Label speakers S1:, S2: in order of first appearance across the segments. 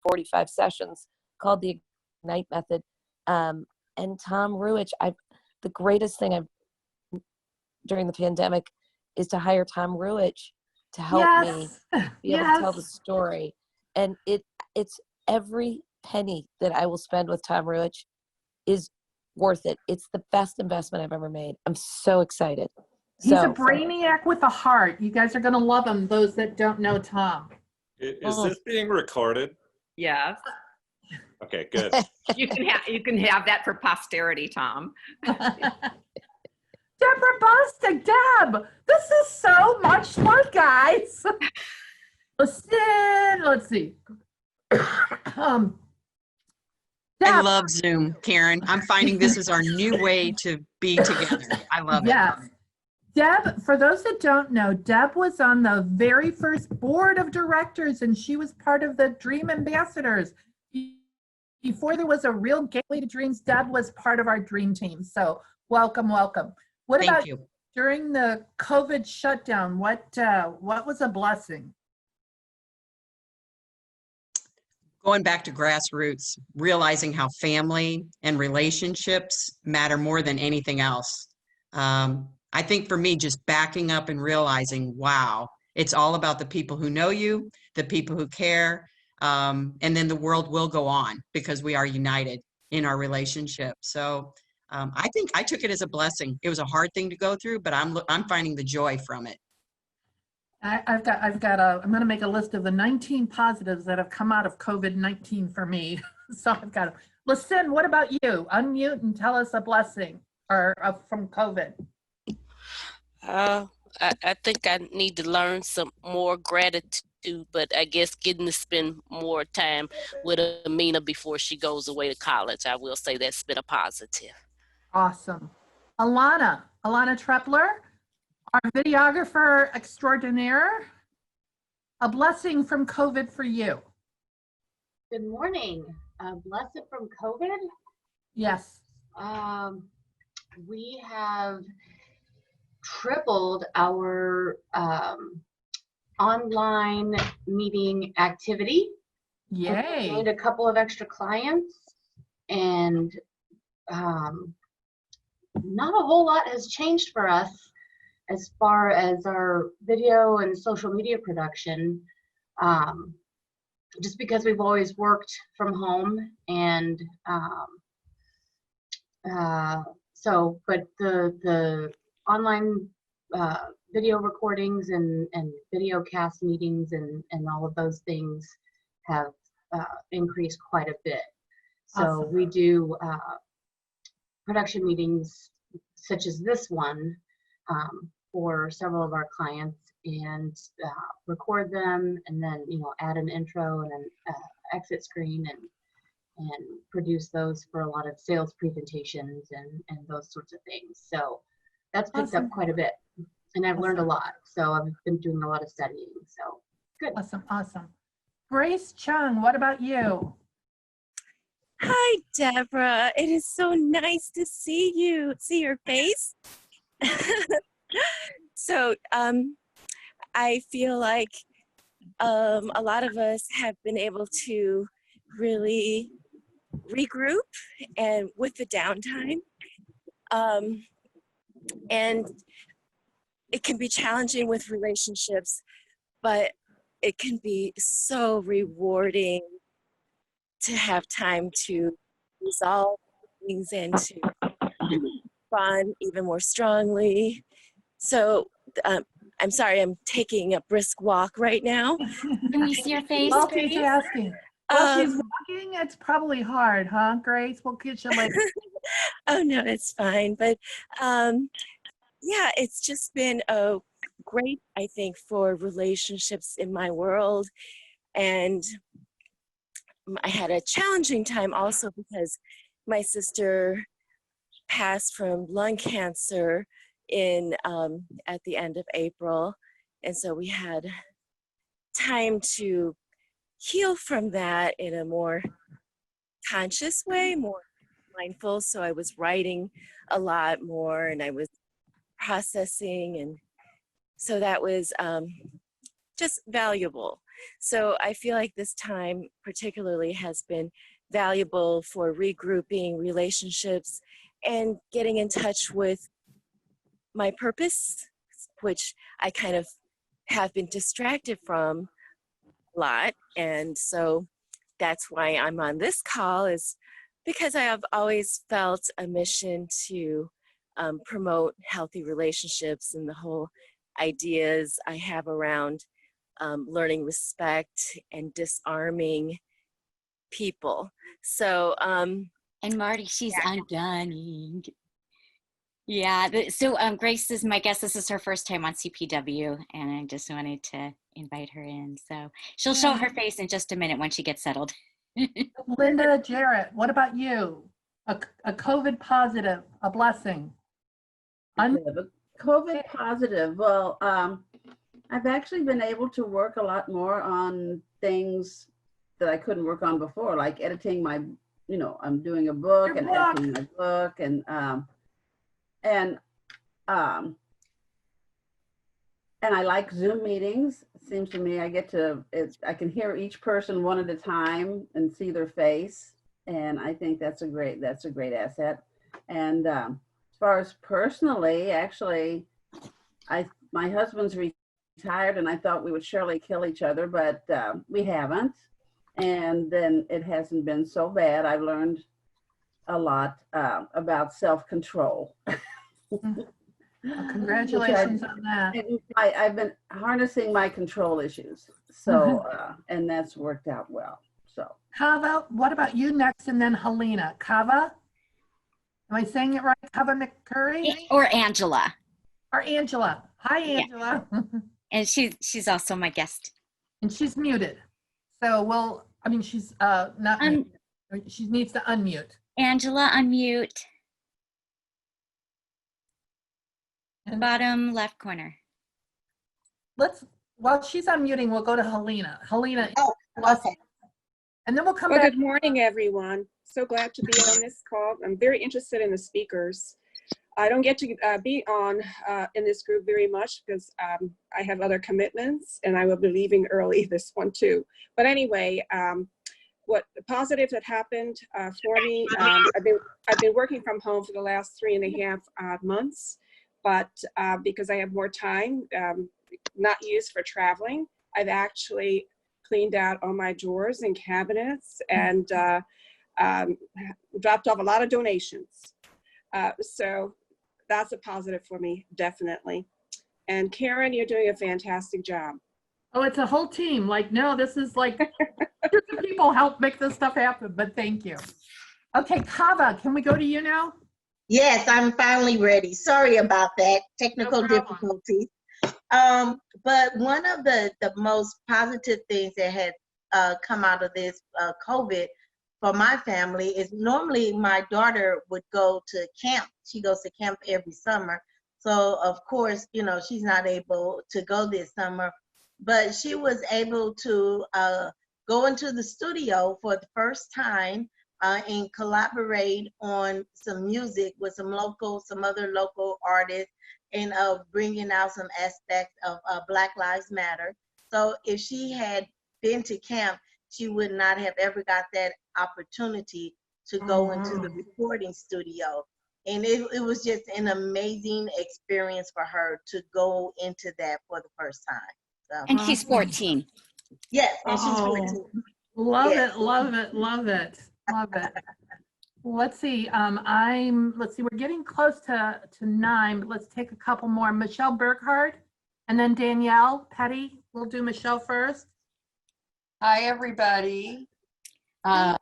S1: 45 sessions called the Ignite Method. And Tom Ruwich, the greatest thing I've during the pandemic is to hire Tom Ruwich to help me be able to tell the story. And it's every penny that I will spend with Tom Ruwich is worth it. It's the best investment I've ever made. I'm so excited.
S2: He's a brainiac with a heart. You guys are going to love him, those that don't know Tom.
S3: Is this being recorded?
S4: Yes.
S3: Okay, good.
S4: You can have that for posterity, Tom.
S2: Deborah Bostic, Deb, this is so much fun, guys. Let's see.
S5: I love Zoom, Karen. I'm finding this is our new way to be together. I love it.
S2: Yes. Deb, for those that don't know, Deb was on the very first board of directors, and she was part of the Dream Ambassadors. Before there was a real Gateway to Dreams, Deb was part of our dream team. So welcome, welcome. What
S5: Thank
S2: about
S5: you.
S2: During the COVID shutdown? What was a blessing?
S5: Going back to grassroots, realizing how family and relationships matter more than anything else. I think for me, just backing up and realizing, wow, it's all about the people who know you, the people who care, and then the world will go on because we are united in our relationship. So I think I took it as a blessing. It was a hard thing to go through, but I'm finding the joy from it.
S2: I'm going to make a list of the 19 positives that have come out of COVID-19 for me. So I've got to. Listen, what about you? Unmute and tell us a blessing from COVID.
S6: I think I need to learn some more gratitude, but I guess getting to spend more time with Amina before she goes away to college, I will say that's been a positive.
S2: Awesome. Alana Trepler, our videographer extraordinaire, a blessing from COVID for you.
S7: Good morning. A blessing from COVID?
S2: Yes.
S7: We have tripled our online meeting activity.
S2: Yay.
S7: We gained a couple of extra clients, and not a whole lot has changed for us as far as our video and social media production, just because we've always worked from home, and but the online video recordings and video cast meetings and all of those things have increased quite a bit. So awesome. We do production meetings such as this one for several of our clients, and record them, and then add an intro and an exit screen, and produce those for a lot of sales presentations and those sorts of things. So that's picked
S2: awesome.
S7: up quite a bit, and I've
S2: awesome.
S7: learned a lot. So I've been doing a lot of studying. So good.
S2: Awesome. Grace Chung, what about you?
S8: Hi, Deborah. It is so nice to see your face. So I feel like a lot of us have been able to really regroup and with the downtime. And it can be challenging with relationships, but it can be so rewarding to have time to resolve things and to bond even more strongly. So I'm sorry, I'm taking a brisk walk right now.
S9: Can we see your face?
S2: Multitasking. Well, she's walking. It's probably hard, huh, Grace? We'll get you later.
S8: Oh, no, it's fine. But yeah, it's just been great, I think, for relationships in my world. And I had a challenging time also because my sister passed from lung cancer at the end of April. And so we had time to heal from that in a more conscious way, more mindful. So I was writing a lot more, and I was processing, and so that was just valuable. So I feel like this time particularly has been valuable for regrouping relationships and getting in touch with my purpose, which I kind of have been distracted from a lot. And so that's why I'm on this call, is because I have always felt a mission to promote healthy relationships, and the whole ideas I have around learning respect and disarming people. So,
S9: And Marty, she's
S8: Yeah.
S9: ungunning. Yeah, so Grace is my guest. This is her first time on CPW, and I just wanted to invite her in. So she'll show her face in just a minute when she gets settled.
S2: Linda Jarrett, what about you? A COVID positive, a blessing.
S10: COVID positive. Well, I've actually been able to work a lot more on things that I couldn't work on before, like editing my, I'm doing a book and editing my book, and I like Zoom meetings. It seems to me I can hear each person one at a time and see their face, and I think that's a great asset. And as far as personally, actually, my husband's retired, and I thought we would surely kill each other, but we haven't. And then it hasn't been so bad. I've learned a lot about self-control.
S2: Well, congratulations on that.
S10: I've been harnessing my control issues. So, and that's worked out well. So,
S2: Kava, what about you next, and then Helena? Kava? Am I saying it right? Kava McCurry?
S9: Or Angela.
S2: Or Angela. Hi, Angela.
S9: And she's also my guest.
S2: And she's muted. So, she's not muted. She needs to unmute.
S9: Angela, unmute. Bottom left corner.
S2: While she's unmuting, we'll go to Helena. Helena.
S11: Oh, okay.
S2: And then we'll come back.
S12: Good morning, everyone. So glad to be on this call. I'm very interested in the speakers. I don't get to be on in this group very much because I have other commitments, and I will be leaving early this one too. But anyway, what the positive that happened for me, I've been working from home for the last 3.5 months, but because I have more time, not used for traveling, I've actually cleaned out all my drawers and cabinets and dropped off a lot of donations. So that's a positive for me, definitely. And Karen, you're doing a fantastic job.
S2: Oh, it's a whole team. No, this is hundreds of people help make this stuff happen, but thank you. Okay, Kava, can we go to you now?
S11: Yes, I'm finally ready. Sorry about that, technical difficulties. But one of the most positive things that had come out of this COVID for my family is normally my daughter would go to camp. She goes to camp every summer. So of course, she's not able to go this summer, but she was able to go into the studio for the first time and collaborate on some music with some other local artists, and bringing out some aspects of Black Lives Matter. So if she had been to camp, she would not have ever got that opportunity to go into the recording studio. And it was just an amazing experience for her to go into that for the first time. So.
S9: And she's 14.
S11: Yes, and she's 14.
S2: Love it, love it, love it, love it. Let's see, we're getting close to 9, but let's take a couple more. Michelle Burkhardt, and then Danielle Petty. We'll do Michelle first.
S13: Hi, everybody. I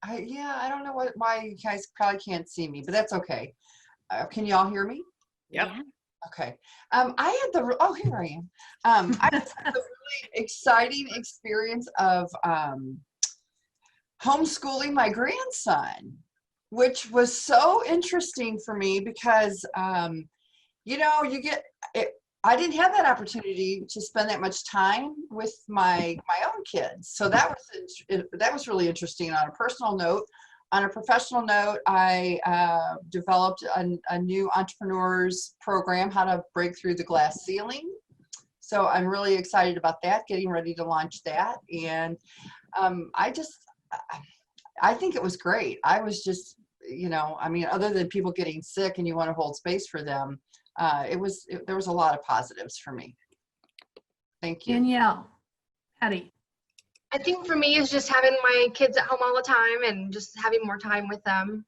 S13: don't know why you guys probably can't see me, but that's okay. Can you all hear me?
S4: Yep.
S13: Okay. I had here I am. I had the really exciting experience of homeschooling my grandson, which was so interesting for me because, I didn't have that opportunity to spend that much time with my own kids. So that was really interesting on a personal note. On a professional note, I developed a new entrepreneurs program, how to break through the glass ceiling. So I'm really excited about that, getting ready to launch that. And I think it was great. I was just, I mean, other than people getting sick and you want to hold space for them, there was a lot of positives for me. Thank you.
S2: Danielle, Patty.
S14: I think for me is just having my kids at home all the time and just having more time with them.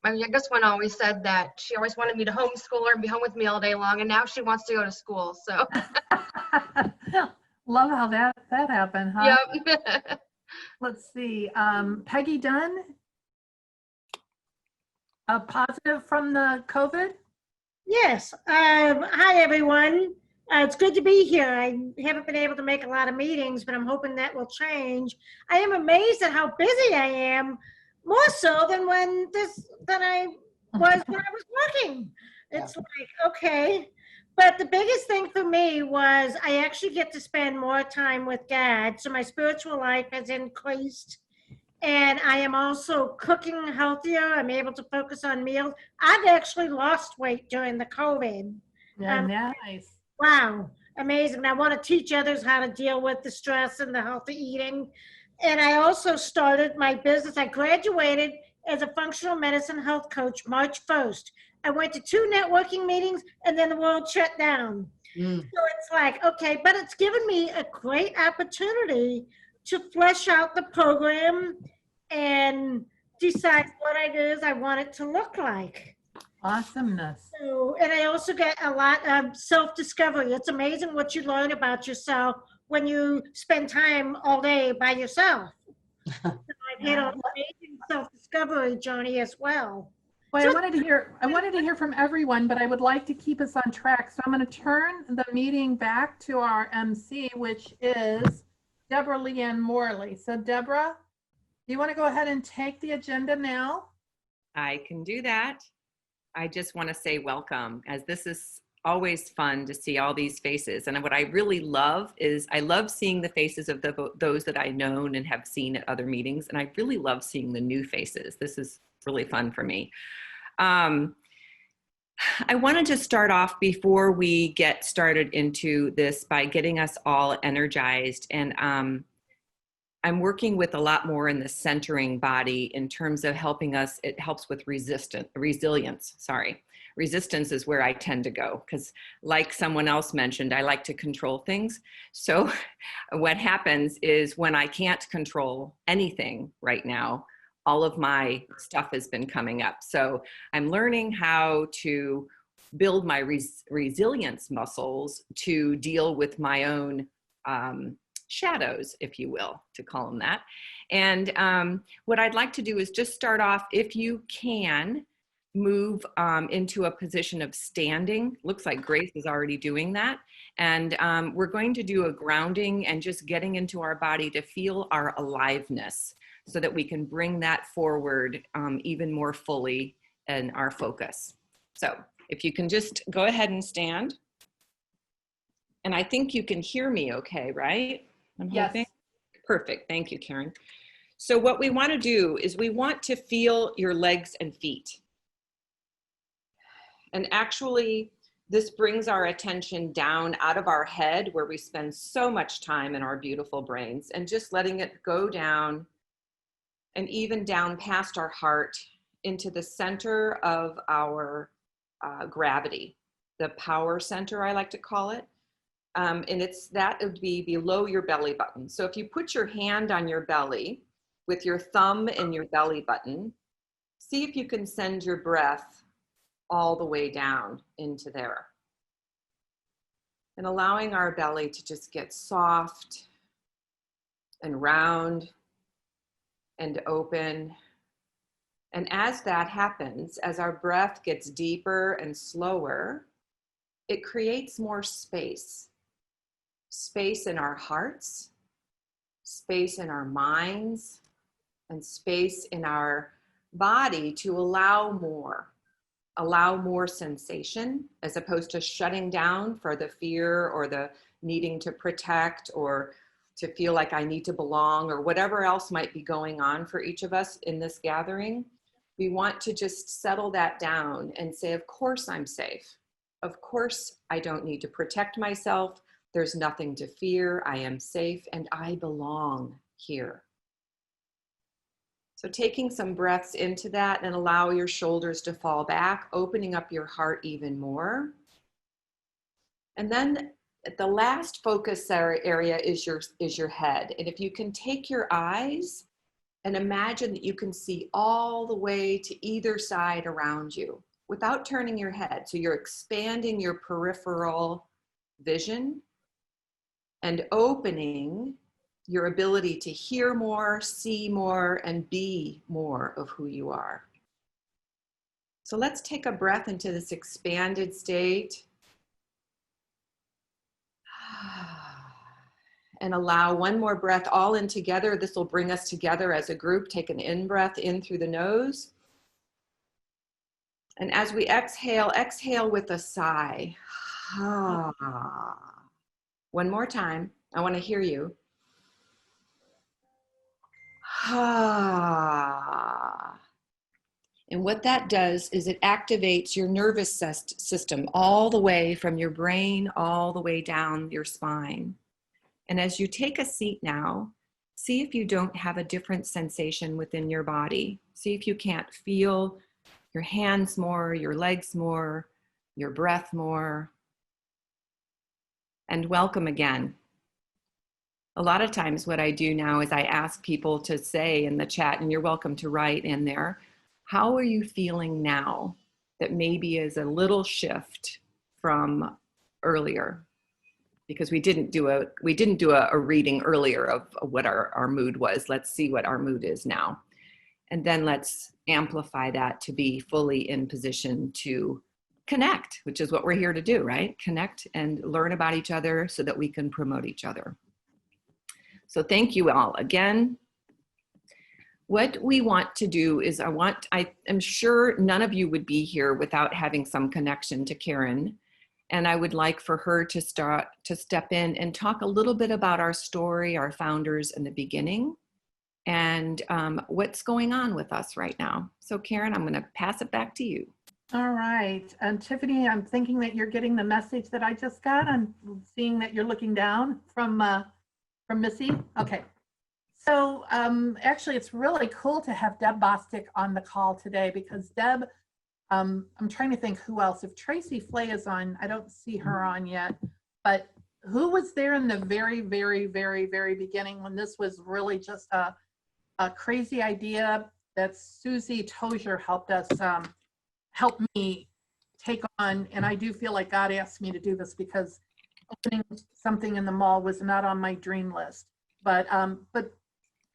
S14: My youngest one always said that she always wanted me to homeschool her and be home with me all day long, and now she wants to go to school. So
S2: Love how that happened, huh?
S14: yep.
S2: Let's see. Peggy Dunn. A positive from the COVID?
S15: Yes. Hi, everyone. It's good to be here. I haven't been able to make a lot of meetings, but I'm hoping that will change. I am amazed at how busy I am, more so than I was when I was working. It's like, okay. But the biggest thing for me was I actually get to spend more time with God. So my spiritual life has increased. And I am also cooking healthier. I'm able to focus on meals. I've actually lost weight during the COVID.
S2: Nice.
S15: Wow, amazing. I want to teach others how to deal with the stress and the healthy eating. And I also started my business. I graduated as a functional medicine health coach March 1st. I went to 2 networking meetings and then the world shut down. So it's like, okay, but it's given me a great opportunity to flesh out the program and decide what it is I want it to look like.
S2: Awesomeness.
S15: So, and I also get a lot of self-discovery. It's amazing what you learn about yourself when you spend time all day by yourself. So I've had an amazing self-discovery journey as well.
S2: Well,
S15: So
S2: I wanted to hear from everyone, but I would like to keep us on track. So I'm going to turn the meeting back to our MC, which is Deborah Leanne Morley. So Deborah, do you want to go ahead and take the agenda now?
S4: I can do that. I just want to say welcome, as this is always fun to see all these faces. And what I really love is I love seeing the faces of those that I known and have seen at other meetings. And I really love seeing the new faces. This is really fun for me. I wanted to start off before we get started into this by getting us all energized. And I'm working with a lot more in the centering body in terms of helping us. It helps with resilience. Resistance is where I tend to go because, like someone else mentioned, I like to control things. So what happens is when I can't control anything right now, all of my stuff has been coming up. So I'm learning how to build my resilience muscles to deal with my own shadows, if you will, to call them that. And what I'd like to do is just start off, if you can, move into a position of standing. Looks like Grace is already doing that. And we're going to do a grounding and just getting into our body to feel our aliveness so that we can bring that forward even more fully in our focus. So if you can just go ahead and stand. And I think you can hear me okay, right? I'm hoping. Perfect. Thank you, Karen. So what we want to do is we want to feel your legs and feet. And actually, this brings our attention down out of our head where we spend so much time in our beautiful brains and just letting it go down and even down past our heart into the center of our gravity, the power center, I like to call it. And that would be below your belly button. So if you put your hand on your belly with your thumb in your belly button, see if you can send your breath all the way down into there. And allowing our belly to just get soft and round and open. And as that happens, as our breath gets deeper and slower, it creates more space. Space in our hearts, space in our minds, and space in our body to allow more sensation, as opposed to shutting down for the fear or the needing to protect or to feel like I need to belong or whatever else might be going on for each of us in this gathering. We want to just settle that down and say, of course I'm safe. Of course I don't need to protect myself. There's nothing to fear. I am safe and I belong here. So taking some breaths into that and allow your shoulders to fall back, opening up your heart even more. And then the last focus area is your head. And if you can take your eyes and imagine that you can see all the way to either side around you without turning your head. So you're expanding your peripheral vision and opening your ability to hear more, see more, and be more of who you are. So let's take a breath into this expanded state. And allow one more breath all in together. This will bring us together as a group. Take an in-breath in through the nose. And as we exhale, exhale with a sigh. One more time. I want to hear you. And what that does is it activates your nervous system all the way from your brain all the way down your spine. And as you take a seat now, see if you don't have a different sensation within your body. See if you can't feel your hands more, your legs more, your breath more. And welcome again. A lot of times what I do now is I ask people to say in the chat, and you're welcome to write in there, how are you feeling now that maybe is a little shift from earlier? Because we didn't do a reading earlier of what our mood was. Let's see what our mood is now. And then let's amplify that to be fully in position to connect, which is what we're here to do, right? Connect and learn about each other so that we can promote each other. So thank you all again. What we want to do is I am sure none of you would be here without having some connection to Karen. And I would like for her to step in and talk a little bit about our story, our founders in the beginning, and what's going on with us right now. So Karen, I'm gonna pass it back to you.
S2: All right, and Tiffany, I'm thinking that you're getting the message that I just got. I'm seeing that you're looking down from Missy. Okay, so actually it's really cool to have Deb Bostic on the call today because Deb, I'm trying to think who else. If Tracy Flay is on, I don't see her on yet, but who was there in the very, very, very, very beginning when this was really just a crazy idea that Susie Tozier helped us, helped me take on, and I do feel like God asked me to do this because opening something in the mall was not on my dream list. But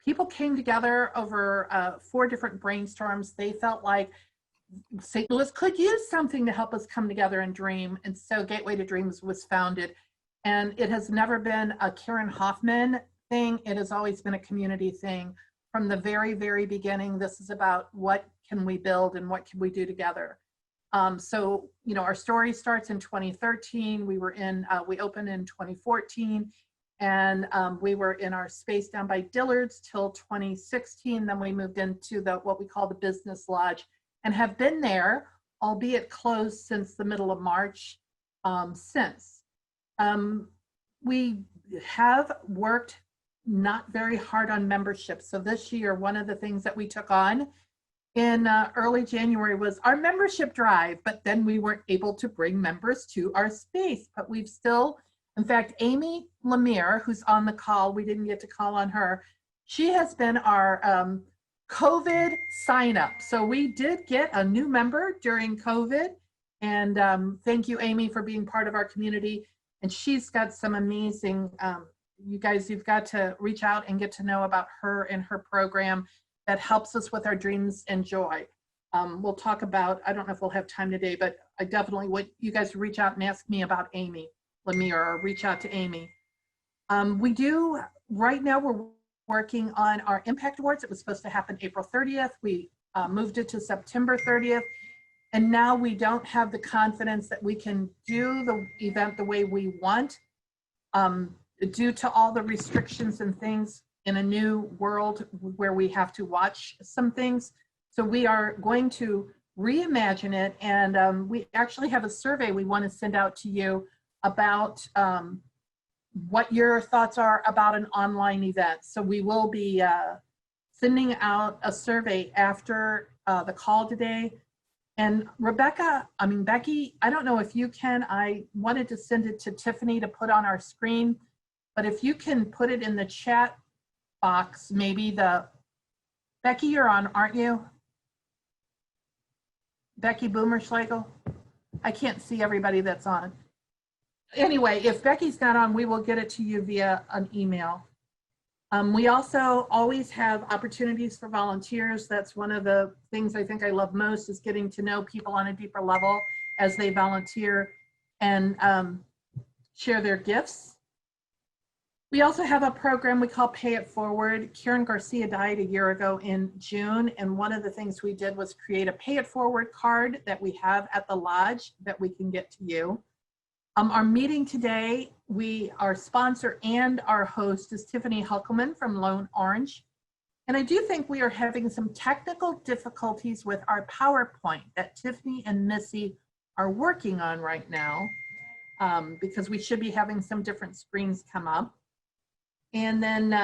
S2: people came together over 4 different brainstorms. They felt like St. Louis could use something to help us come together and dream. And so Gateway to Dreams was founded. And it has never been a Karen Hoffman thing. It has always been a community thing. From the very, very beginning, this is about what can we build and what can we do together. So, you know, our story starts in 2013. We opened in 2014. And we were in our space down by Dillard's till 2016. Then we moved into what we call the Business Lodge, and have been there, albeit closed since the middle of March since. We have worked not very hard on membership. So this year, one of the things that we took on in early January was our membership drive, but then we weren't able to bring members to our space. But we've still, in fact, Amy Lemire, who's on the call, we didn't get to call on her. She has been our COVID sign up. So we did get a new member during COVID. And thank you, Amy, for being part of our community. And she's got some amazing, you guys, you've got to reach out and get to know about her and her program that helps us with our dreams and joy. We'll talk about, I don't know if we'll have time today, but I definitely want you guys to reach out and ask me about Amy Lemire, or reach out to Amy. Right now we're working on our Impact Awards. It was supposed to happen April 30th. We moved it to September 30th. And now we don't have the confidence that we can do the event the way we want due to all the restrictions and things in a new world where we have to watch some things. So we are going to reimagine it. And we actually have a survey we want to send out to you about what your thoughts are about an online event. So we will be sending out a survey after the call today. And Becky, I don't know if you can, I wanted to send it to Tiffany to put on our screen, but if you can put it in the chat box, maybe Becky, you're on, aren't you? Becky Boomerschlegel? I can't see everybody that's on. Anyway, if Becky's not on, we will get it to you via an email. We also always have opportunities for volunteers. That's one of the things I think I love most, is getting to know people on a deeper level as they volunteer and share their gifts. We also have a program we call Pay It Forward. Karen Garcia died a year ago in June, and one of the things we did was create a Pay It Forward card that we have at the lodge that we can get to you. Our meeting today, our sponsor and our host is Tiffany Huckelman from Lone Orange. And I do think we are having some technical difficulties with our PowerPoint that Tiffany and Missy are working on right now, because we should be having some different screens come up. And then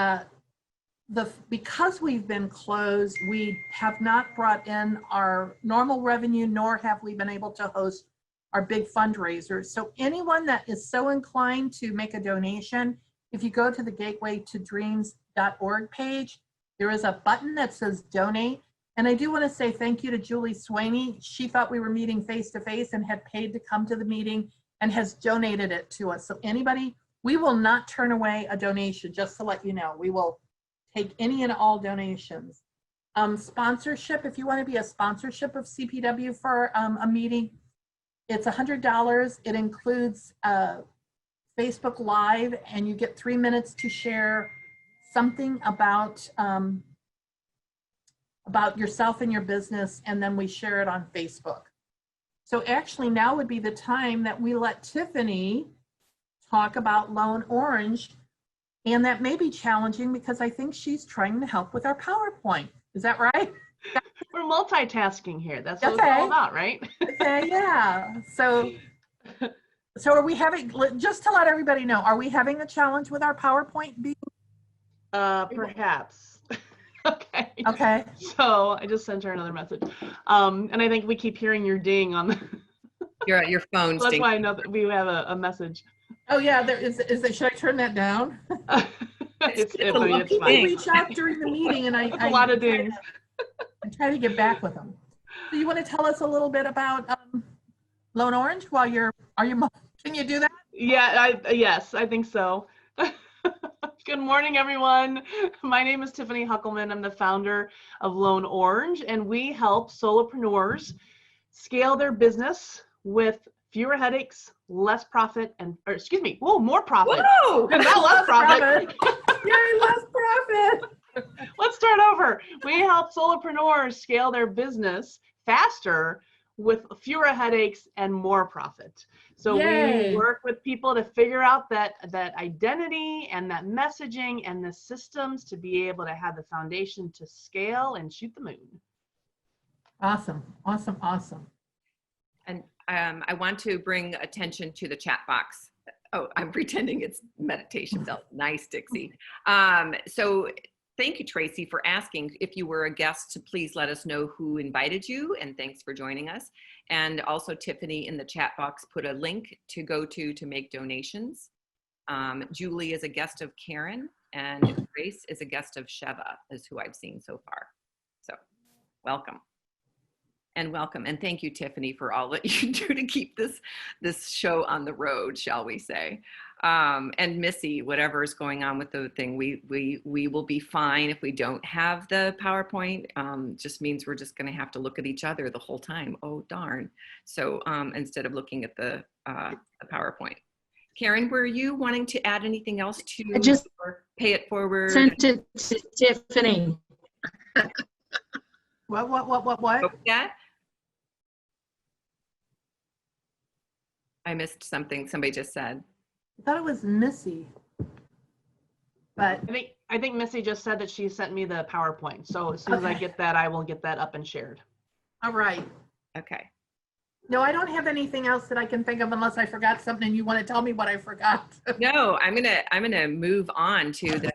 S2: because we've been closed, we have not brought in our normal revenue, nor have we been able to host our big fundraisers. So anyone that is so inclined to make a donation, if you go to the gatewaytodreams.org page, there is a button that says donate. And I do want to say thank you to Julie Swaney. She thought we were meeting face to face and had paid to come to the meeting and has donated it to us. So anybody, we will not turn away a donation, just to let you know. We will take any and all donations. Sponsorship, if you want to be a sponsorship of CPW for a meeting, it's $100. It includes Facebook Live, and you get 3 minutes to share something about yourself and your business, and then we share it on Facebook. So actually now would be the time that we let Tiffany talk about Lone Orange, and that may be challenging because I think she's trying to help with our PowerPoint. Is that right?
S16: We're multitasking here. That's what it's all about, right?
S2: Okay, yeah. So are we having, just to let everybody know, are we having a challenge with our PowerPoint being?
S16: Perhaps. Okay.
S2: Okay.
S16: So I just sent her another message. And I think we keep hearing your ding on the
S4: your phone.
S16: So that's why I know that we have a message.
S2: Oh yeah, there is it, should I turn that down? People
S16: fine.
S2: reach out during the meeting and I
S16: a lot of dings.
S2: I try to get back with them. So you want to tell us a little bit about Lone Orange while can you do that?
S16: Yeah, yes, I think so. Good morning, everyone. My name is Tiffany Huckelman. I'm the founder of Lone Orange, and we help solopreneurs scale their business with fewer headaches, less profit, more profit.
S2: Whoa!
S16: And not less profit.
S2: Yay, less profit.
S16: Let's start over. We help solopreneurs scale their business faster with fewer headaches and more profit. So
S2: Yay.
S16: We work with people to figure out that identity and that messaging and the systems to be able to have the foundation to scale and shoot the moon.
S2: Awesome, awesome, awesome.
S4: And I want to bring attention to the chat box. Oh, I'm pretending it's meditation belt. Nice, Dixie. So thank you, Tracy, for asking. If you were a guest, to please let us know who invited you, and thanks for joining us. And also Tiffany in the chat box put a link to go to make donations. Julie is a guest of Karen, and Grace is a guest of Sheva, is who I've seen so far. So welcome. And welcome, and thank you, Tiffany, for all that you do to keep this show on the road, shall we say. And Missy, whatever is going on with the thing, we will be fine if we don't have the PowerPoint. Just means we're just going to have to look at each other the whole time. Oh darn! So instead of looking at the PowerPoint, Karen, were you wanting to add anything else to
S17: just
S4: Pay It Forward?
S17: Sent it to Tiffany.
S2: What?
S4: Yeah. I missed something somebody just said.
S2: I thought it was Missy. But
S16: I think Missy just said that she sent me the PowerPoint. So as soon as I get that, I will get that up and shared.
S2: All right.
S4: Okay.
S2: No, I don't have anything else that I can think of unless I forgot something and you want to tell me what I forgot.
S4: No, I'm gonna move on to the,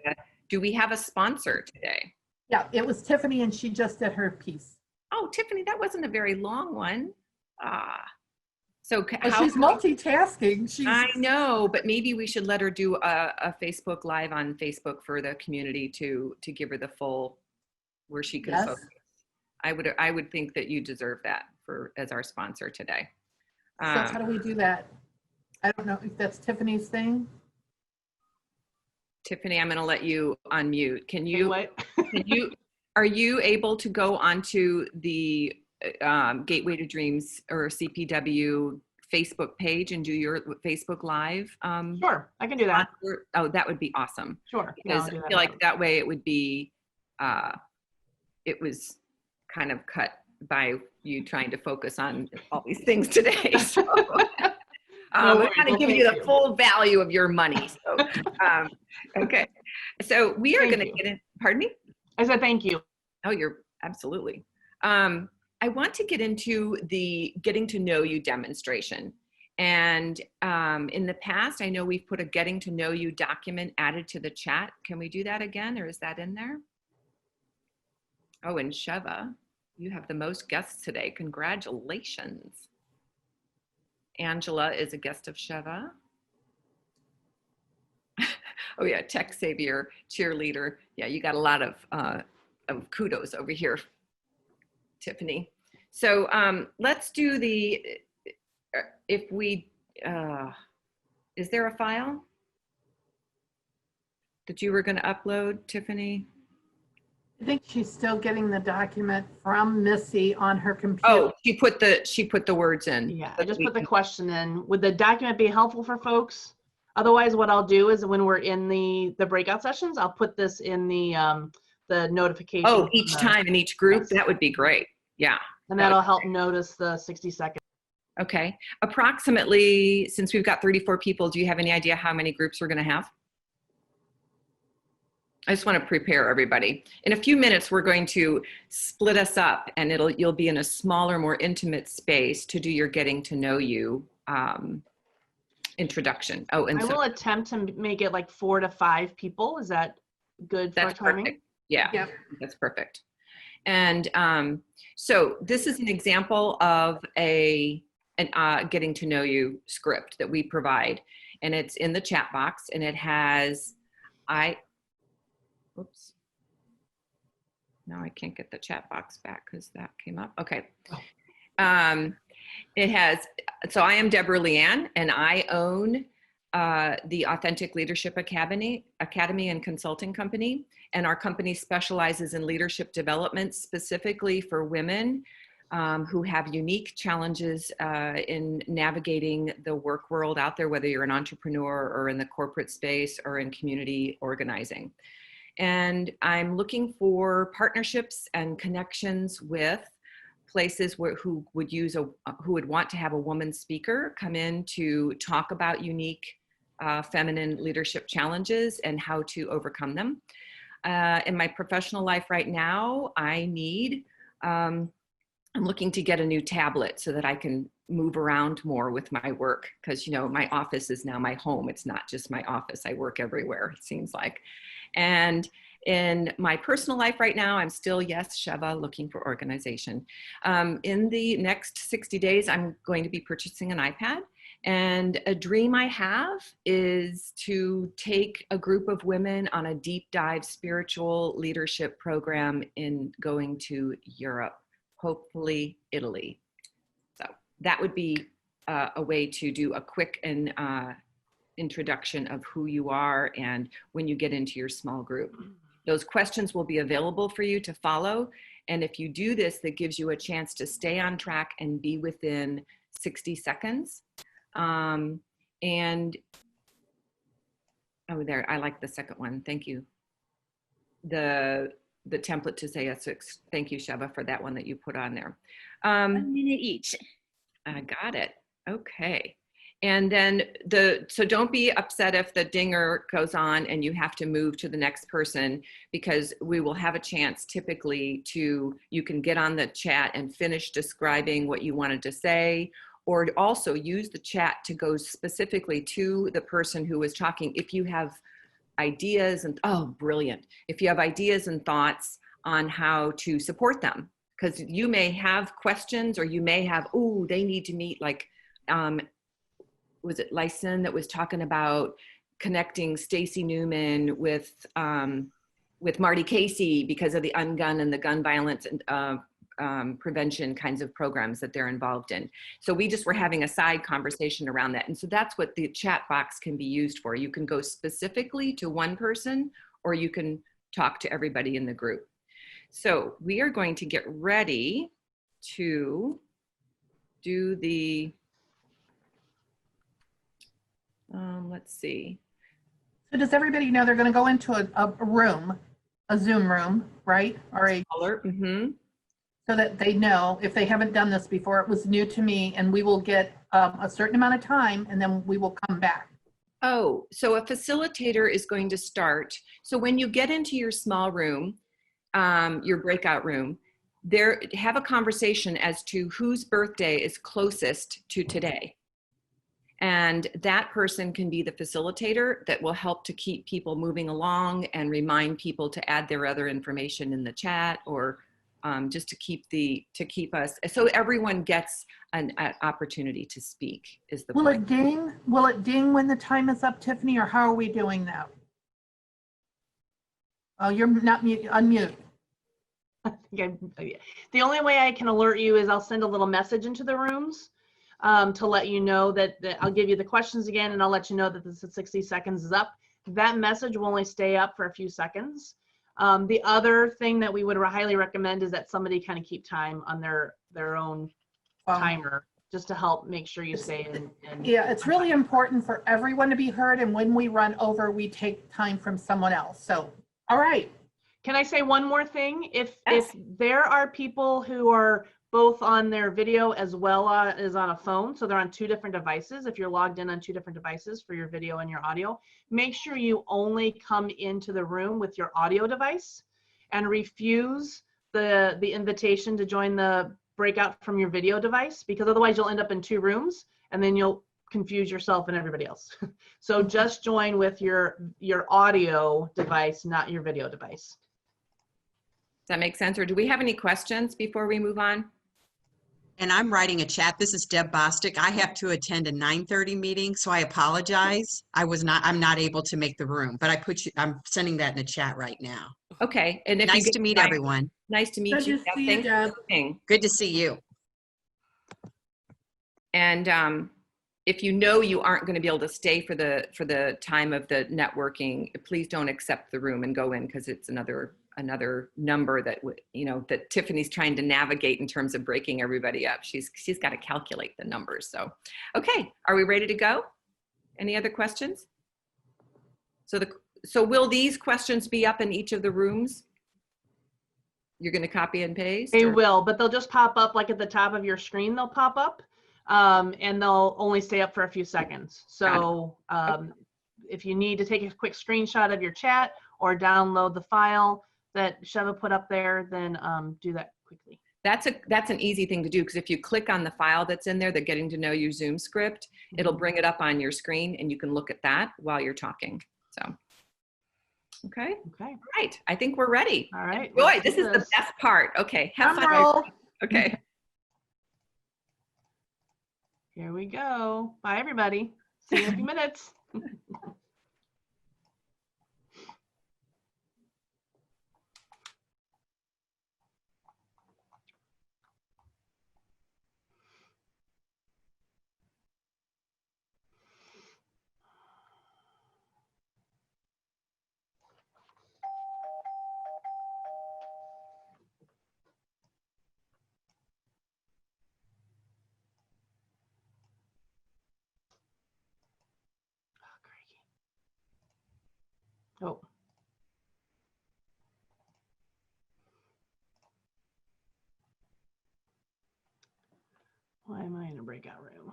S4: do we have a sponsor today?
S2: Yeah, it was Tiffany and she just did her piece.
S4: Oh, Tiffany, that wasn't a very long one. So
S2: Well, she's multitasking.
S4: I know, but maybe we should let her do a Facebook Live on Facebook for the community to give her the full, where she could
S2: Yes.
S4: focus. I would think that you deserve that as our sponsor today.
S2: So how do we do that? I don't know if that's Tiffany's thing.
S4: Tiffany, I'm going to let you unmute. Can you? Are you able to go onto the Gateway to Dreams or CPW Facebook page and do your Facebook Live?
S16: Sure, I can do that.
S4: Oh, that would be awesome.
S16: Sure.
S4: Because I feel like that way it would be, it was kind of cut by you trying to focus on all these things today. So, we're kind of giving you the full value of your money. So, okay. So we are going to get in, pardon me?
S16: I said thank you.
S4: Oh, you're absolutely. I want to get into the getting to know you demonstration. And in the past, I know we've put a getting to know you document added to the chat. Can we do that again, or is that in there? Oh, and Sheva, you have the most guests today. Congratulations. Angela is a guest of Sheva. Oh yeah, tech savior, cheerleader. Yeah, you got a lot of kudos over here, Tiffany. So let's do the, if we, is there a file that you were going to upload, Tiffany?
S2: I think she's still getting the document from Missy on her computer.
S4: Oh, she put the words in.
S16: Yeah, I just put the question in. Would the document be helpful for folks? Otherwise, what I'll do is when we're in the breakout sessions, I'll put this in the notification.
S4: Oh, each time in each group? Yes. That would be great. Yeah.
S16: And that'll help notice the 60 seconds.
S4: Okay. Approximately, since we've got 34 people, do you have any idea how many groups we're going to have? I just want to prepare everybody. In a few minutes, we're going to split us up and you'll be in a smaller, more intimate space to do your getting to know you introduction. Oh, and
S16: I will attempt to make it like 4 to 5 people. Is that good for timing?
S4: Perfect. Yeah, yep. That's perfect. And so this is an example of an getting to know you script that we provide, and it's in the chat box, and it has, oops. Now I can't get the chat box back because that came up. Okay. It has, so I am Deborah Leanne, and I own the Authentic Leadership Academy and Consulting Company. And our company specializes in leadership development specifically for women who have unique challenges in navigating the work world out there, whether you're an entrepreneur or in the corporate space or in community organizing. And I'm looking for partnerships and connections with places who would want to have a woman speaker come in to talk about unique feminine leadership challenges and how to overcome them. In my professional life right now, I'm looking to get a new tablet so that I can move around more with my work, because my office is now my home. It's not just my office. I work everywhere, it seems like. And in my personal life right now, I'm still, yes, Sheva, looking for organization. In the next 60 days, I'm going to be purchasing an iPad. And a dream I have is to take a group of women on a deep dive spiritual leadership program in going to Europe, hopefully Italy. So that would be a way to do a quick and introduction of who you are and when you get into your small group. Those questions will be available for you to follow. And if you do this, that gives you a chance to stay on track and be within 60 seconds. And oh, there, I like the second one. Thank you. The template to say yes. Thank you, Sheva, for that one that you put on there.
S9: 1 minute each.
S4: I got it. Okay. And then so don't be upset if the dinger goes on and you have to move to the next person, because we will have a chance typically you can get on the chat and finish describing what you wanted to say, or also use the chat to go specifically to the person who was talking. If you have ideas and, oh, brilliant. If you have ideas and thoughts on how to support them, because you may have questions, or you may have, oh, they need to meet, like, was it Lyson that was talking about connecting Stacy Newman with Marty Casey because of the ungun and the gun violence and prevention kinds of programs that they're involved in. So we just were having a side conversation around that. And so that's what the chat box can be used for. You can go specifically to one person, or you can talk to everybody in the group. So we are going to get ready to do the, let's see.
S2: So does everybody know they're going to go into a room, a Zoom room, right? Or a
S4: mm-hmm.
S2: So that they know, if they haven't done this before, it was new to me, and we will get a certain amount of time, and then we will come back.
S4: Oh, so a facilitator is going to start. So when you get into your small room, your breakout room, have a conversation as to whose birthday is closest to today. And that person can be the facilitator that will help to keep people moving along and remind people to add their other information in the chat, or just to keep us, so everyone gets an opportunity to speak is the point.
S2: Will it ding when the time is up, Tiffany, or how are we doing that? Oh, you're not mute, unmute.
S16: The only way I can alert you is I'll send a little message into the rooms to let you know that I'll give you the questions again, and I'll let you know that the 60 seconds is up. That message will only stay up for a few seconds. The other thing that we would highly recommend is that somebody kind of keep time on their own timer, just to help make sure you stay in.
S2: Yeah, it's really important for everyone to be heard, and when we run over, we take time from someone else. So, all right.
S16: Can I say one more thing? If there are people who are both on their video as well as on a phone, so they're on two different devices, if you're logged in on two different devices for your video and your audio, make sure you only come into the room with your audio device and refuse the invitation to join the breakout from your video device, because otherwise you'll end up in two rooms and then you'll confuse yourself and everybody else. So just join with your audio device, not your video device.
S4: Does that make sense? Or do we have any questions before we move on?
S5: And I'm writing a chat. This is Deb Bostic. I have to attend a 9:30 meeting, so I apologize. I'm not able to make the room, but I'm sending that in the chat right now.
S4: Okay. And if
S5: nice to meet everyone.
S4: Nice to meet you. Thanks for coming.
S5: Good to see you.
S4: And if you know you aren't going to be able to stay for the time of the networking, please don't accept the room and go in, because it's another number that that Tiffany's trying to navigate in terms of breaking everybody up. She's got to calculate the numbers. So, okay, are we ready to go? Any other questions? So will these questions be up in each of the rooms? You're going to copy and paste?
S16: They will, but they'll just pop up like at the top of your screen. They'll pop up, and they'll only stay up for a few seconds. So if you need to take a quick screenshot of your chat or download the file that Sheva put up there, then do that quickly.
S4: That's an easy thing to do, because if you click on the file that's in there, the getting to know you Zoom script, it'll bring it up on your screen and you can look at that while you're talking. So, okay. All right. I think we're ready.
S16: All right.
S4: Enjoy. This is the best part. Okay. Have fun. Okay.
S16: Here we go. Bye, everybody. See you in a few minutes. Oh. Why am I in a breakout room?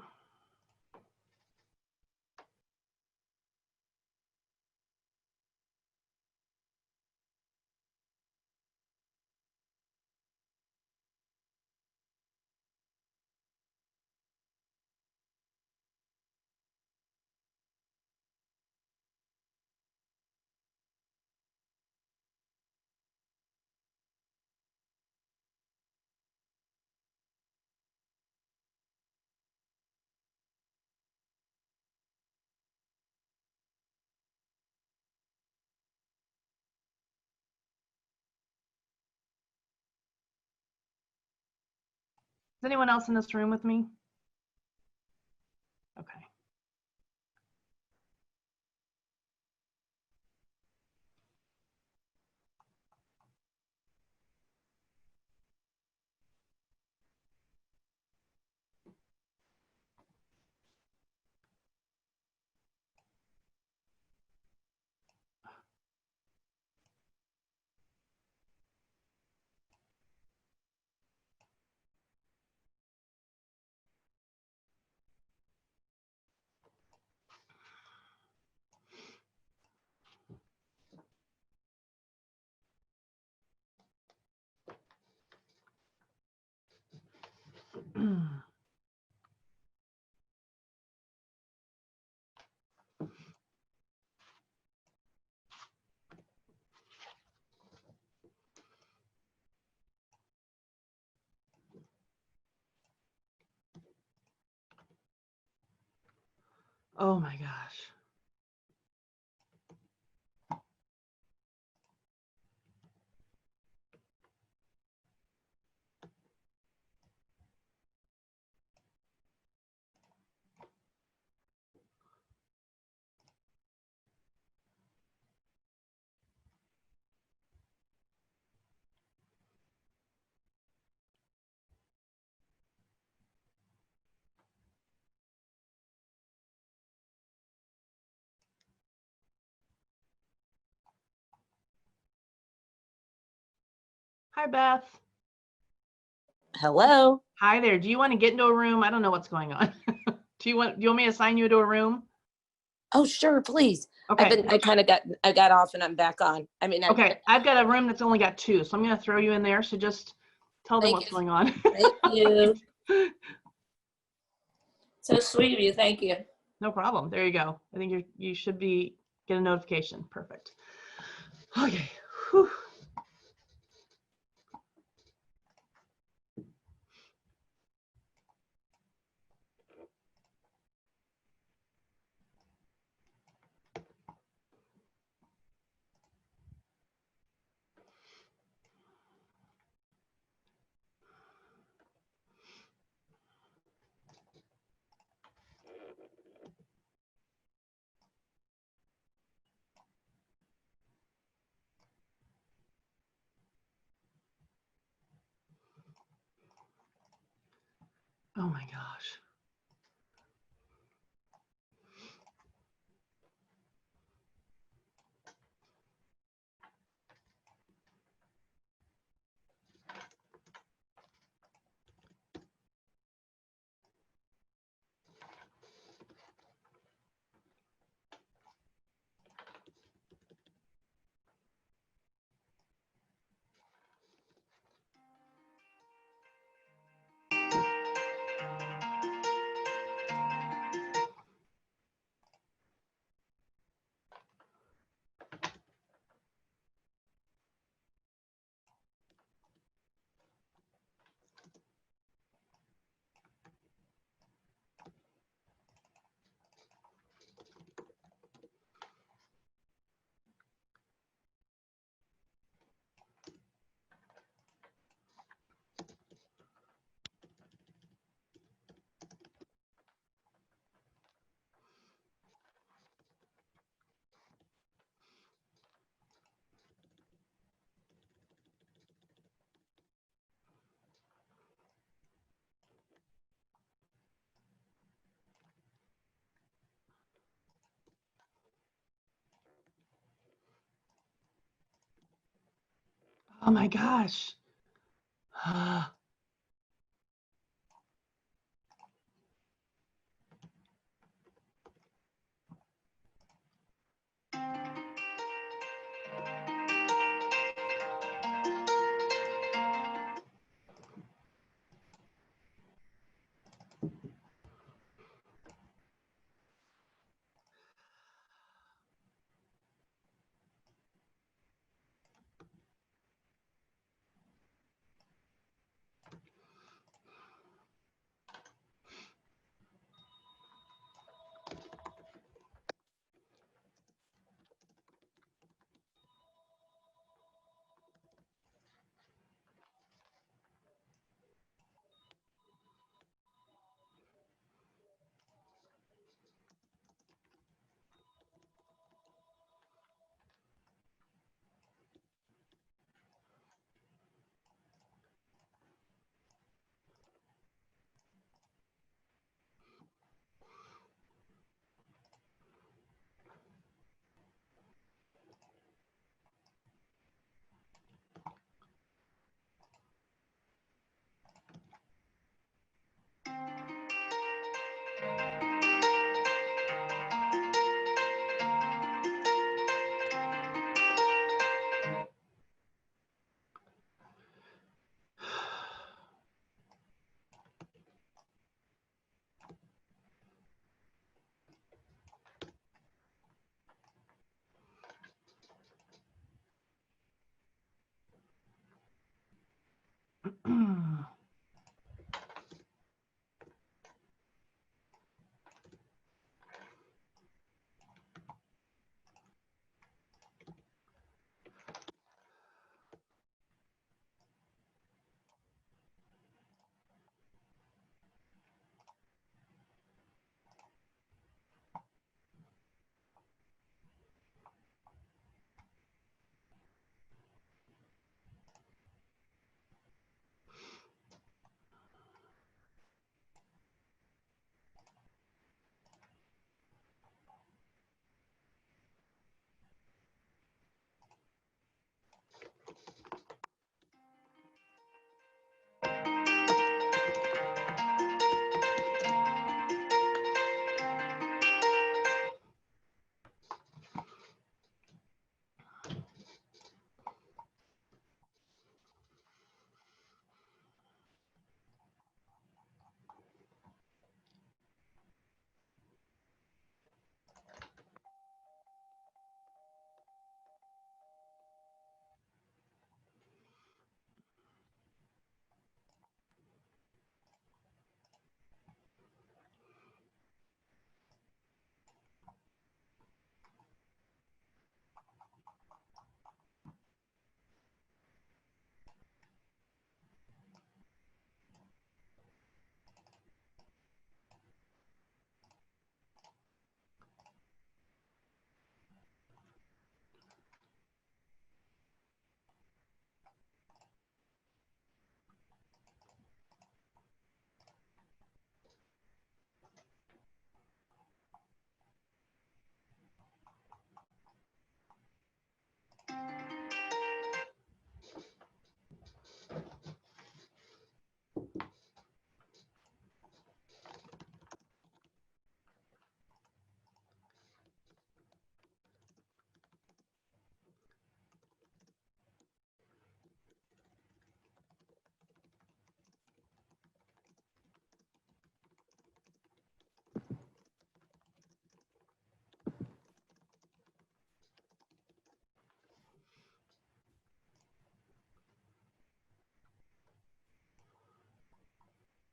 S16: Is anyone else in this room with me? Okay. Oh my gosh. Hi, Beth.
S1: Hello.
S16: Hi there. Do you want to get into a room? I don't know what's going on. Do you want me to assign you to a room?
S1: Oh, sure, please.
S16: Okay.
S1: I got off and I'm back on. I mean,
S16: Okay, I've got a room that's only got 2, so I'm going to throw you in there. So just tell them what's going on.
S1: Thank you. So sweet of you. Thank you.
S16: No problem. There you go. I think you should get a notification. Perfect. Okay. Whew. Oh my gosh. Oh my gosh.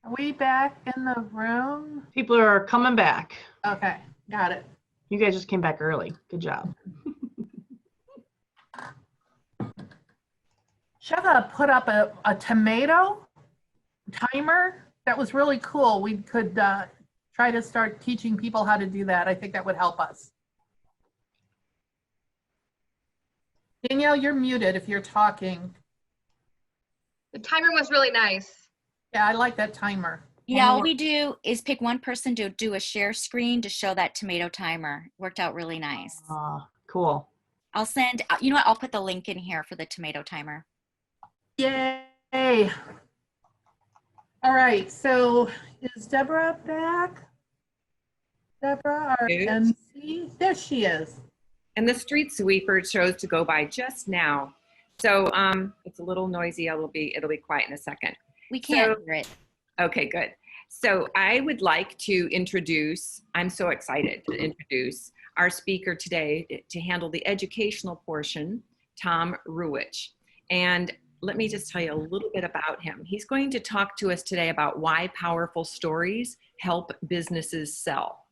S2: Are we back in the room?
S16: People are coming back.
S2: Okay, got it.
S16: You guys just came back early. Good job.
S2: Sheva put up a tomato timer. That was really cool. We could try to start teaching people how to do that. I think that would help us. Danielle, you're muted if you're talking.
S14: The timer was really nice.
S2: Yeah, I like that timer.
S9: Yeah, all we do is pick one person to do a share screen to show that tomato timer. Worked out really nice.
S16: Cool.
S9: I'll send, you know what, I'll put the link in here for the tomato timer.
S2: Yay. All right, so is Deborah back? Deborah, our MC? There she is.
S4: And the street sweeper chose to go by just now. So it's a little noisy. It'll be quiet in a second.
S9: We can't hear it.
S4: Okay, good. So I would like to introduce, I'm so excited to introduce our speaker today to handle the educational portion, Tom Ruwich. And let me just tell you a little bit about him. He's going to talk to us today about why powerful stories help businesses sell.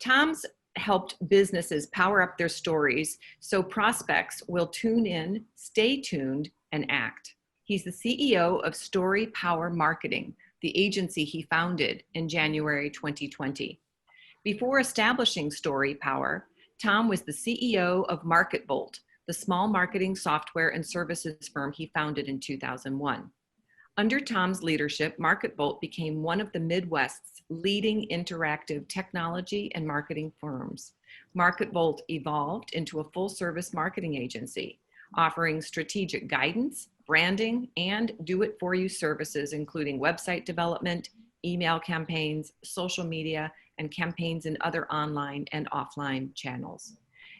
S4: Tom's helped businesses power up their stories so prospects will tune in, stay tuned, and act. He's the CEO of Story Power Marketing, the agency he founded in January 2020. Before establishing Story Power, Tom was the CEO of MarketVolt, the small marketing software and services firm he founded in 2001. Under Tom's leadership, MarketVolt became one of the Midwest's leading interactive technology and marketing firms. MarketVolt evolved into a full-service marketing agency, offering strategic guidance, branding, and do-it-for-you services, including website development, email campaigns, social media, and campaigns in other online and offline channels.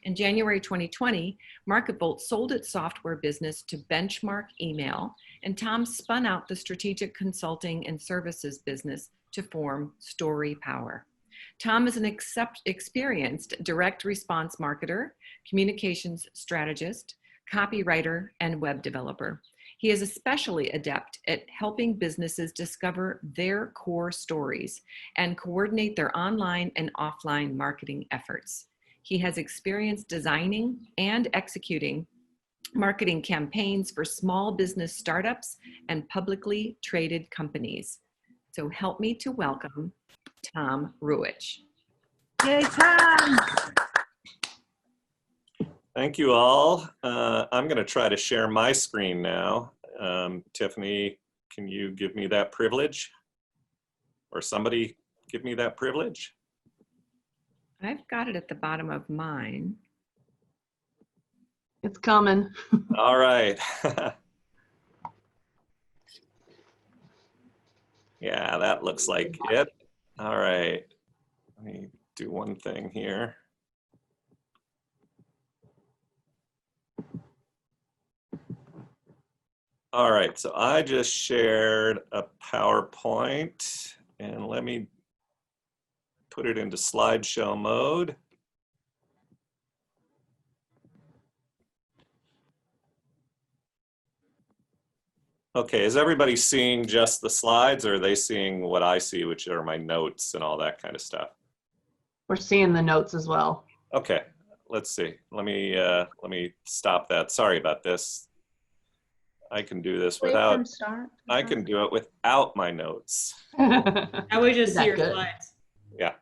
S4: In January 2020, MarketVolt sold its software business to Benchmark Email, and Tom spun out the strategic consulting and services business to form Story Power. Tom is an experienced direct response marketer, communications strategist, copywriter, and web developer. He is especially adept at helping businesses discover their core stories and coordinate their online and offline marketing efforts. He has experience designing and executing marketing campaigns for small business startups and publicly traded companies. So help me to welcome Tom Ruwich.
S2: Yay, Tom!
S3: Thank you all. I'm going to try to share my screen now. Tiffany, can you give me that privilege? Or somebody give me that privilege?
S4: I've got it at the bottom of mine.
S16: It's coming.
S3: All right. Yeah, that looks like it. All right. Let me do one thing here. All right, so I just shared a PowerPoint, and let me put it into slideshow mode. Okay, is everybody seeing just the slides, or are they seeing what I see, which are my notes and all that kind of stuff?
S16: We're seeing the notes as well.
S3: Okay, let's see. Let me stop that. Sorry about this. I can do this without. I can do it without my notes.
S18: I would just see your slides.
S3: Yeah.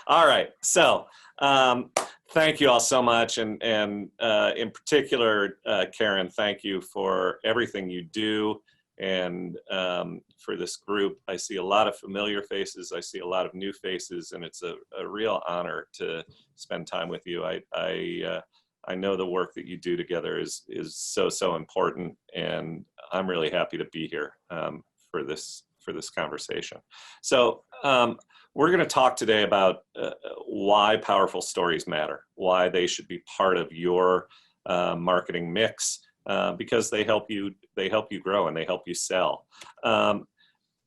S3: All right. So thank you all so much. And in particular, Karen, thank you for everything you do. And for this group, I see a lot of familiar faces. I see a lot of new faces, and it's a real honor to spend time with you. I know the work that you do together is so important, and I'm really happy to be here for this conversation. So we're going to talk today about why powerful stories matter, why they should be part of your marketing mix, because they help you grow and they help you sell.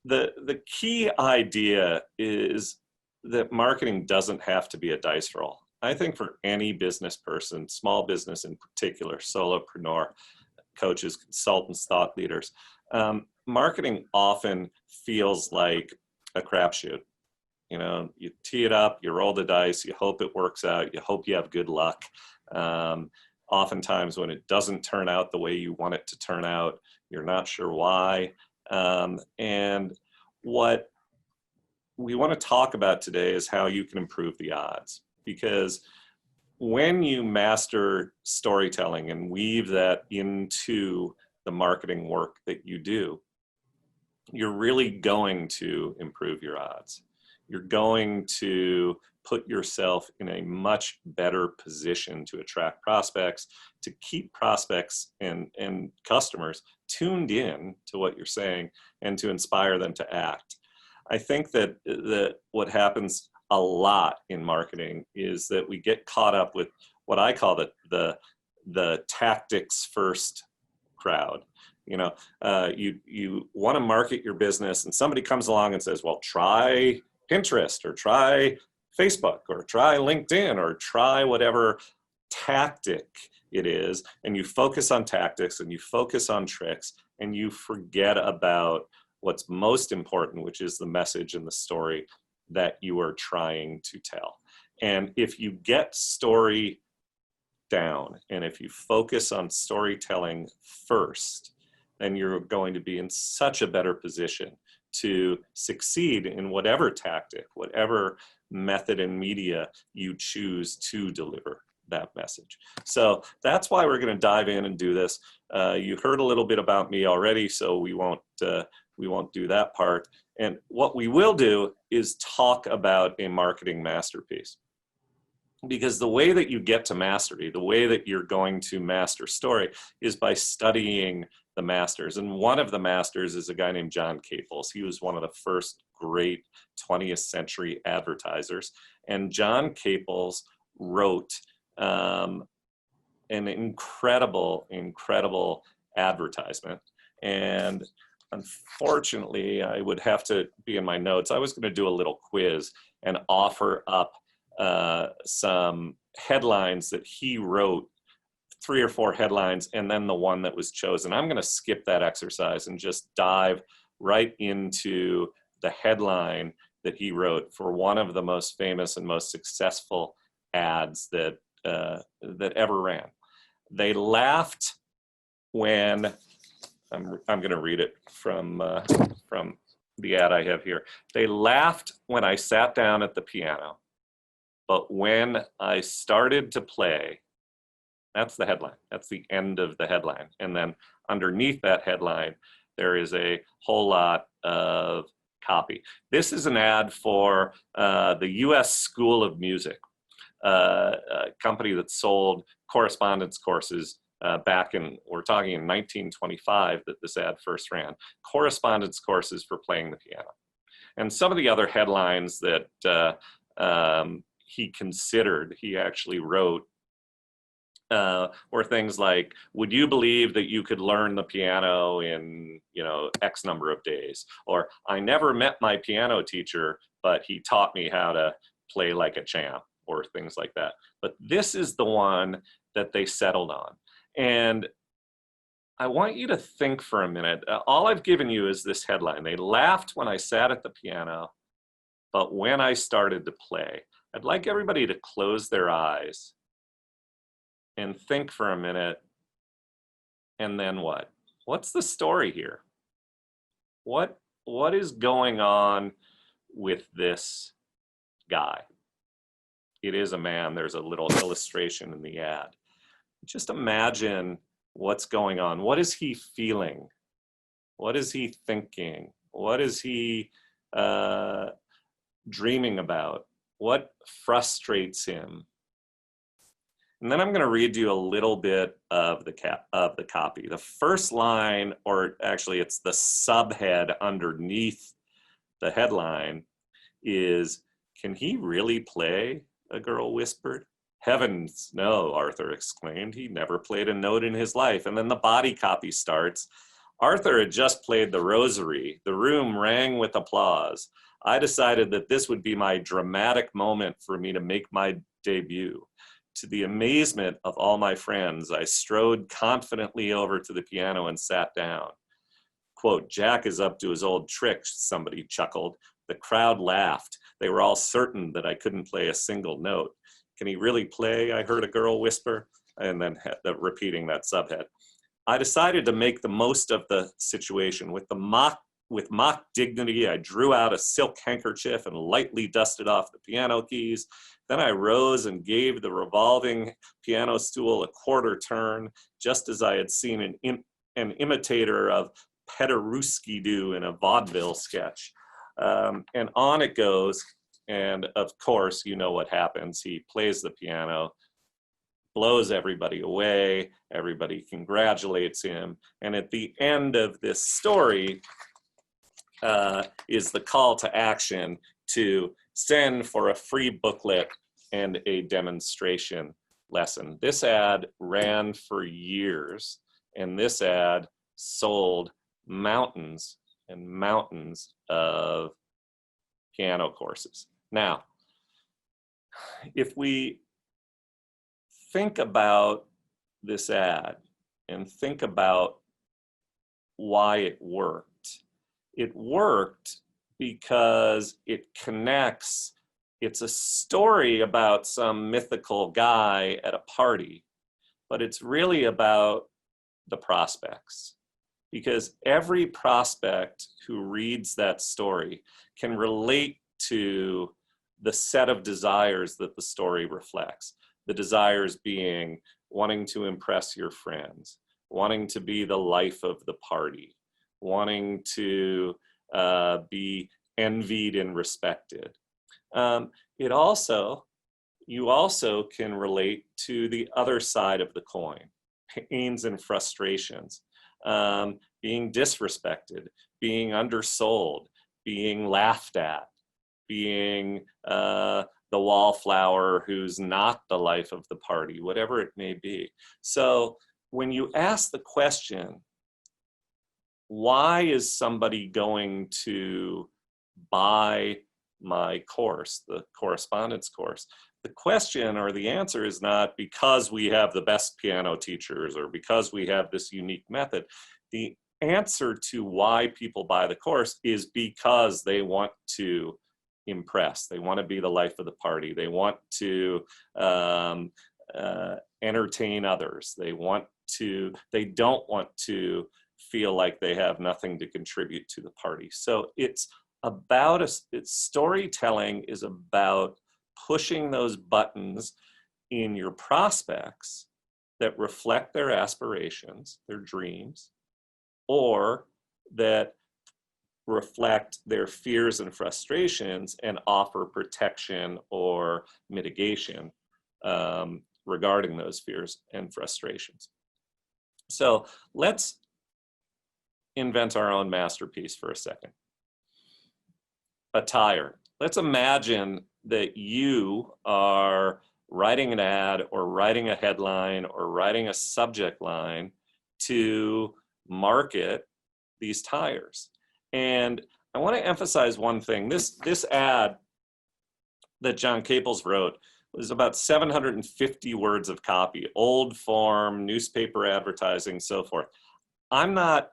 S3: The key idea is that marketing doesn't have to be a dice roll. I think for any business person, small business in particular, solopreneur, coaches, consultants, thought leaders, marketing often feels like a crapshoot. You know, you tee it up, you roll the dice, you hope it works out, you hope you have good luck. Oftentimes when it doesn't turn out the way you want it to turn out, you're not sure why. And what we want to talk about today is how you can improve the odds. Because when you master storytelling and weave that into the marketing work that you do, you're really going to improve your odds. You're going to put yourself in a much better position to attract prospects, to keep prospects and customers tuned in to what you're saying, and to inspire them to act. I think that what happens a lot in marketing is that we get caught up with what I call the tactics first crowd. You know, you want to market your business and somebody comes along and says, well, try Pinterest or try Facebook or try LinkedIn or try whatever tactic it is. And you focus on tactics and you focus on tricks and you forget about what's most important, which is the message and the story that you are trying to tell. And if you get story down and if you focus on storytelling first, then you're going to be in such a better position to succeed in whatever tactic, whatever method and media you choose to deliver that message. So that's why we're going to dive in and do this. You heard a little bit about me already, so we won't do that part. And what we will do is talk about a marketing masterpiece. Because the way that you get to mastery, the way that you're going to master story is by studying the masters. And one of the masters is a guy named John Caples. He was one of the first great 20th century advertisers. And John Caples wrote an incredible advertisement. And unfortunately, I would have to be in my notes. I was going to do a little quiz and offer up some headlines that he wrote, 3 or 4 headlines, and then the one that was chosen. I'm going to skip that exercise and just dive right into the headline that he wrote for one of the most famous and most successful ads that ever ran. They laughed when I'm going to read it from the ad I have here. They laughed when I sat down at the piano, but when I started to play, that's the headline. That's the end of the headline. And then underneath that headline, there is a whole lot of copy. This is an ad for the US School of Music, a company that sold correspondence courses back in, we're talking in 1925 that this ad first ran, correspondence courses for playing the piano. And some of the other headlines that he considered, he actually wrote, or things like, would you believe that you could learn the piano in, X number of days? Or I never met my piano teacher, but he taught me how to play like a champ, or things like that. But this is the one that they settled on. And I want you to think for a minute. All I've given you is this headline. They laughed when I sat at the piano, but when I started to play. I'd like everybody to close their eyes and think for a minute, and then what? What's the story here? What is going on with this guy? It is a man. There's a little illustration in the ad. Just imagine what's going on. What is he feeling? What is he thinking? What is he dreaming about? What frustrates him? And then I'm going to read you a little bit of the copy. The first line, or actually it's the subhead underneath the headline, is, "Can he really play?" a girl whispered. "Heavens, no," Arthur exclaimed. "He never played a note in his life." And then the body copy starts. "Arthur had just played the Rosary. The room rang with applause. I decided that this would be my dramatic moment for me to make my debut. To the amazement of all my friends, I strode confidently over to the piano and sat down. quote, Jack is up to his old tricks, somebody chuckled. The crowd laughed. They were all certain that I couldn't play a single note. Can he really play? I heard a girl whisper, and then repeating that subhead. I decided to make the most of the situation. With mock dignity, I drew out a silk handkerchief and lightly dusted off the piano keys. Then I rose and gave the revolving piano stool a quarter turn, just as I had seen an imitator of Paderewski do in a vaudeville sketch. And on it goes. And of course, you know what happens. He plays the piano, blows everybody away, everybody congratulates him. And at the end of this story is the call to action to send for a free booklet and a demonstration lesson. This ad ran for years, and this ad sold mountains and mountains of piano courses. Now, if we think about this ad and think about why it worked because it connects, it's a story about some mythical guy at a party, but it's really about the prospects. Because every prospect who reads that story can relate to the set of desires that the story reflects. The desires being wanting to impress your friends, wanting to be the life of the party, wanting to be envied and respected. You also can relate to the other side of the coin, pains and frustrations, being disrespected, being undersold, being laughed at, being the wallflower who's not the life of the party, whatever it may be. So when you ask the question, why is somebody going to buy my course, the correspondence course? The question or the answer is not because we have the best piano teachers or because we have this unique method. The answer to why people buy the course is because they want to impress. They want to be the life of the party. They want to entertain others. They don't want to feel like they have nothing to contribute to the party. So it's storytelling is about pushing those buttons in your prospects that reflect their aspirations, their dreams, or that reflect their fears and frustrations and offer protection or mitigation regarding those fears and frustrations. So let's invent our own masterpiece for a second. A tire. Let's imagine that you are writing an ad or writing a headline or writing a subject line to market these tires. And I want to emphasize one thing. This ad that John Caples wrote was about 750 words of copy, old form, newspaper advertising, so forth. I'm not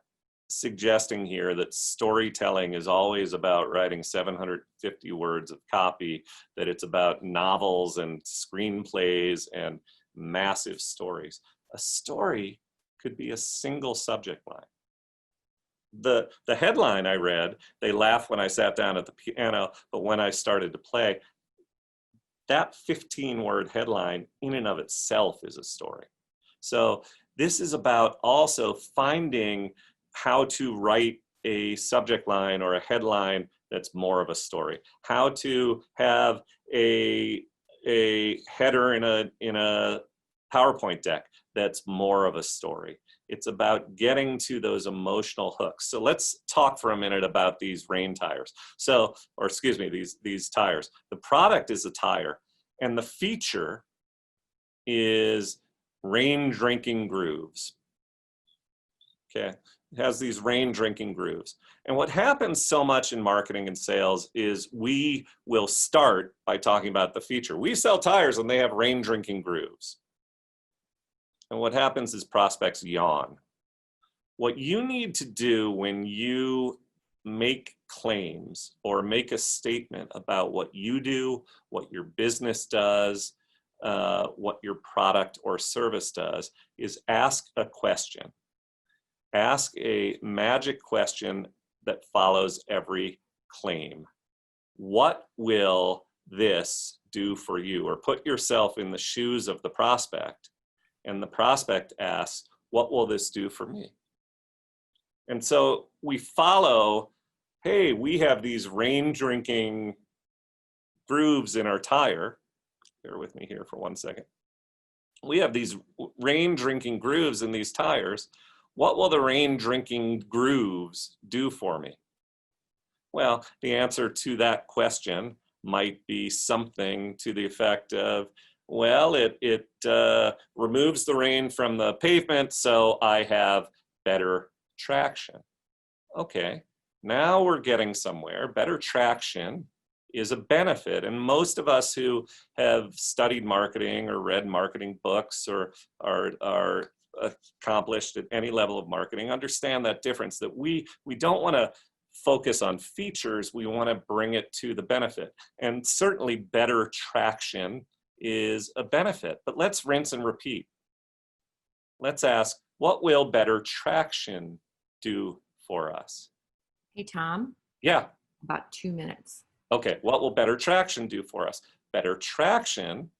S3: suggesting here that storytelling is always about writing 750 words of copy, that it's about novels and screenplays and massive stories. A story could be a single subject line. The headline I read, they laughed when I sat down at the piano, but when I started to play, that 15-word headline in and of itself is a story. So this is about also finding how to write a subject line or a headline that's more of a story. How to have a header in a PowerPoint deck that's more of a story. It's about getting to those emotional hooks. So let's talk for a minute about these rain tires. These tires. The product is a tire, and the feature is rain drinking grooves. Okay, it has these rain drinking grooves. And what happens so much in marketing and sales is we will start by talking about the feature. We sell tires and they have rain drinking grooves. And what happens is prospects yawn. What you need to do when you make claims or make a statement about what you do, what your business does, what your product or service does, is ask a question. Ask a magic question that follows every claim. What will this do for you? Or put yourself in the shoes of the prospect, and the prospect asks, what will this do for me? And so we follow, hey, we have these rain-drinking grooves in our tire. Bear with me here for 1 second. We have these rain-drinking grooves in these tires. What will the rain-drinking grooves do for me? Well, the answer to that question might be something to the effect of, well, it removes the rain from the pavement, so I have better traction. Okay, now we're getting somewhere. Better traction is a benefit. And most of us who have studied marketing or read marketing books or are accomplished at any level of marketing understand that difference, that we don't want to focus on features, we want to bring it to the benefit. And certainly better traction is a benefit, but let's rinse and repeat. Let's ask, what will better traction do for us?
S4: Hey, Tom.
S3: Yeah.
S4: About 2 minutes.
S3: Okay, what will better traction do for us? Better traction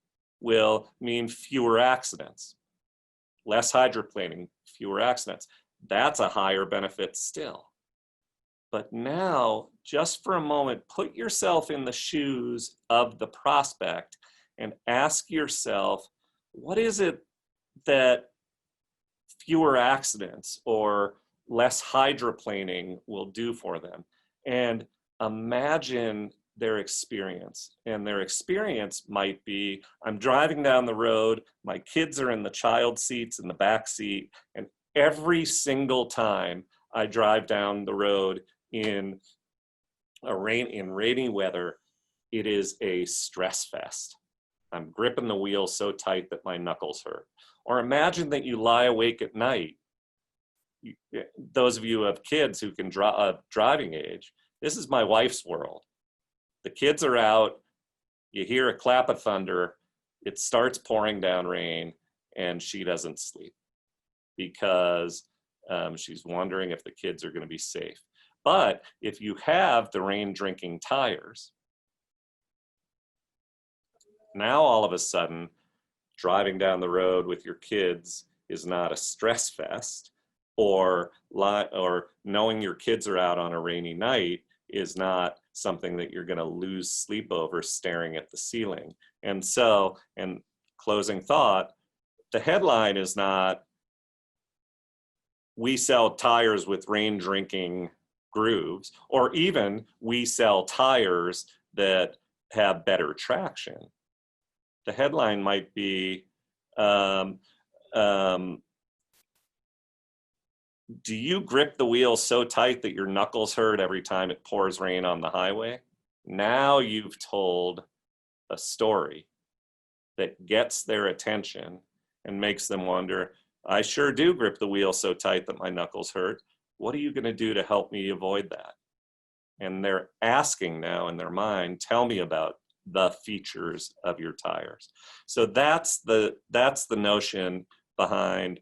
S3: will mean fewer accidents, less hydroplaning, fewer accidents. That's a higher benefit still. But now, just for a moment, put yourself in the shoes of the prospect and ask yourself, what is it that fewer accidents or less hydroplaning will do for them? And imagine their experience. And their experience might be, I'm driving down the road, my kids are in the child seats in the back seat, and every single time I drive down the road in rainy weather, it is a stress fest. I'm gripping the wheel so tight that my knuckles hurt. Or imagine that you lie awake at night. Those of you who have kids who can driving age, this is my wife's world. The kids are out, you hear a clap of thunder, it starts pouring down rain, and she doesn't sleep because she's wondering if the kids are going to be safe. But if you have the rain-drinking tires, now all of a sudden, driving down the road with your kids is not a stress fest, or knowing your kids are out on a rainy night is not something that you're going to lose sleep over staring at the ceiling. And so, and closing thought, the headline is not, we sell tires with rain-drinking grooves, or even we sell tires that have better traction. The headline might be, do you grip the wheel so tight that your knuckles hurt every time it pours rain on the highway? Now you've told a story that gets their attention and makes them wonder, I sure do grip the wheel so tight that my knuckles hurt. What are you going to do to help me avoid that? And they're asking now in their mind, tell me about the features of your tires. So that's the notion behind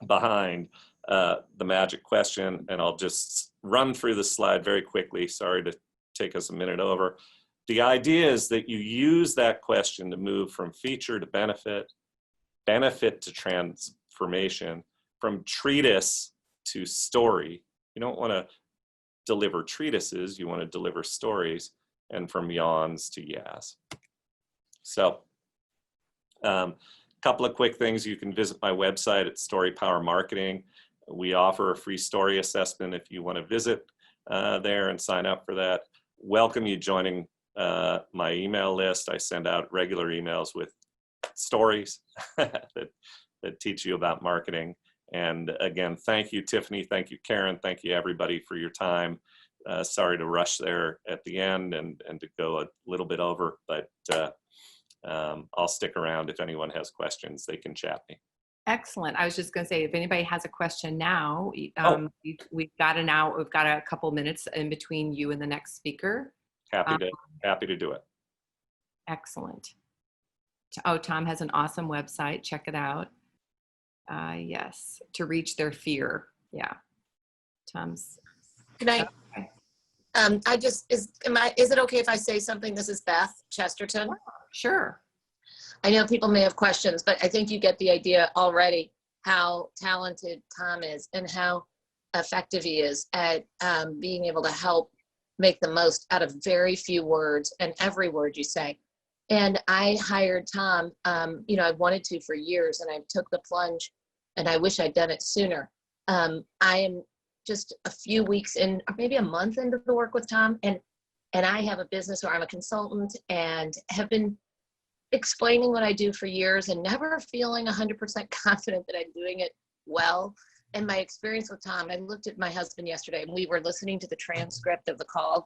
S3: the magic question. And I'll just run through the slide very quickly. Sorry to take us a minute over. The idea is that you use that question to move from feature to benefit, benefit to transformation, from treatise to story. You don't want to deliver treatises, you want to deliver stories, and from yawns to yas. So, couple of quick things. You can visit my website at Story Power Marketing. We offer a free story assessment if you want to visit there and sign up for that. Welcome you joining my email list. I send out regular emails with stories that teach you about marketing. And again, thank you, Tiffany. Thank you, Karen. Thank you, everybody, for your time. Sorry to rush there at the end and to go a little bit over, but I'll stick around. If anyone has questions, they can chat me.
S4: Excellent. I was just going to say, if anybody has a question now, we've got a couple minutes in between you and the next speaker.
S3: Happy to do it.
S4: Excellent. Oh, Tom has an awesome website. Check it out. Yes, to reach their fear. Yeah. Tom's.
S19: Good night.
S4: Okay.
S19: Is it okay if I say something? This is Beth Chesterton.
S4: Sure.
S19: I know people may have questions, but I think you get the idea already how talented Tom is and how effective he is at being able to help make the most out of very few words and every word you say. And I hired Tom, I wanted to for years, and I took the plunge, and I wish I'd done it sooner. I am just a few weeks in, or maybe a month into the work with Tom, and I have a business where I'm a consultant and have been explaining what I do for years and never feeling 100% confident that I'm doing it well. And my experience with Tom, I looked at my husband yesterday, and we were listening to the transcript of the call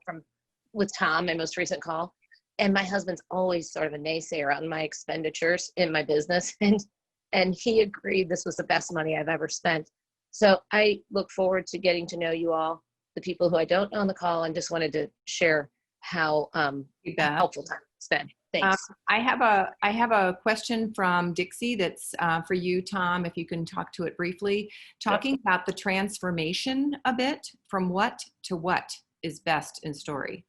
S19: with Tom, my most recent call. And my husband's always sort of a naysayer on my expenditures in my business. And he agreed this was the best money I've ever spent. So I look forward to getting to know you all, the people who I don't know on the call, and just wanted to share how helpful time it's been. Thanks.
S4: I have a question from Dixie that's for you, Tom, if you can talk to it briefly. Talking about the transformation a bit, from what to what is best in story?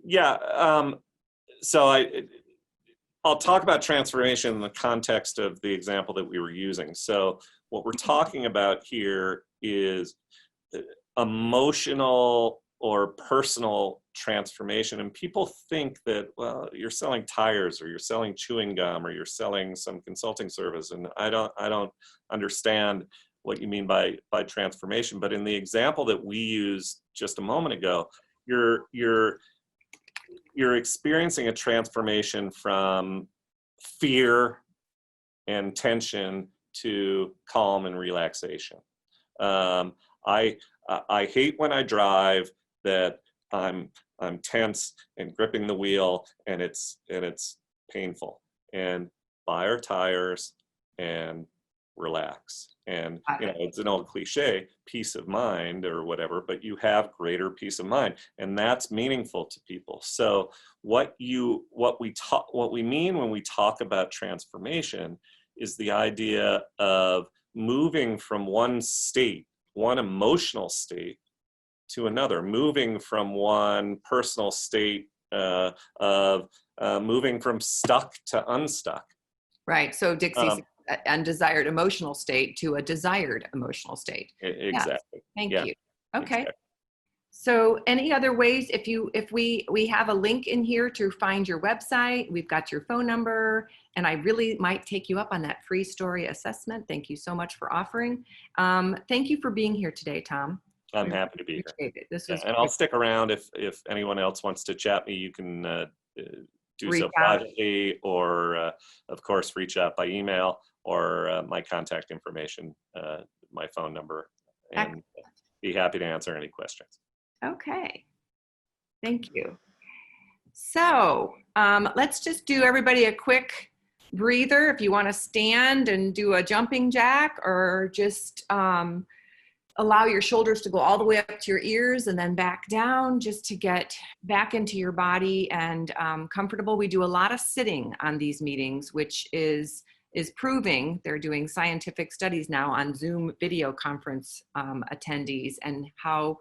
S3: Yeah, so I'll talk about transformation in the context of the example that we were using. So what we're talking about here is emotional or personal transformation. And people think that, well, you're selling tires or you're selling chewing gum or you're selling some consulting service. And I don't understand what you mean by transformation. But in the example that we used just a moment ago, you're experiencing a transformation from fear and tension to calm and relaxation. I hate when I drive that I'm tense and gripping the wheel and it's painful. And buy our tires and relax. And it's an old cliche, peace of mind or whatever, but you have greater peace of mind, and that's meaningful to people. So what we mean when we talk about transformation is the idea of moving from one state, one emotional state, to another, moving from one personal state of moving from stuck to unstuck.
S4: Right. So Dixie's undesired emotional state to a desired emotional state.
S3: Exactly.
S4: Yes. Thank you. Okay.
S3: Exactly.
S4: So any other ways, if we have a link in here to find your website, we've got your phone number, and I really might take you up on that free story assessment. Thank you so much for offering. Thank you for being here today, Tom.
S3: I'm happy to be here.
S4: This was
S3: and I'll stick around if anyone else wants to chat me. You can do
S4: Reach
S3: so privately, or of course reach out by email, or my contact information, my phone number, and be happy to answer any questions.
S4: Okay, thank you. So let's just do everybody a quick breather. If you want to stand and do a jumping jack, or just allow your shoulders to go all the way up to your ears and then back down, just to get back into your body and comfortable. We do a lot of sitting on these meetings, which is proving, they're doing scientific studies now on Zoom video conference attendees, and how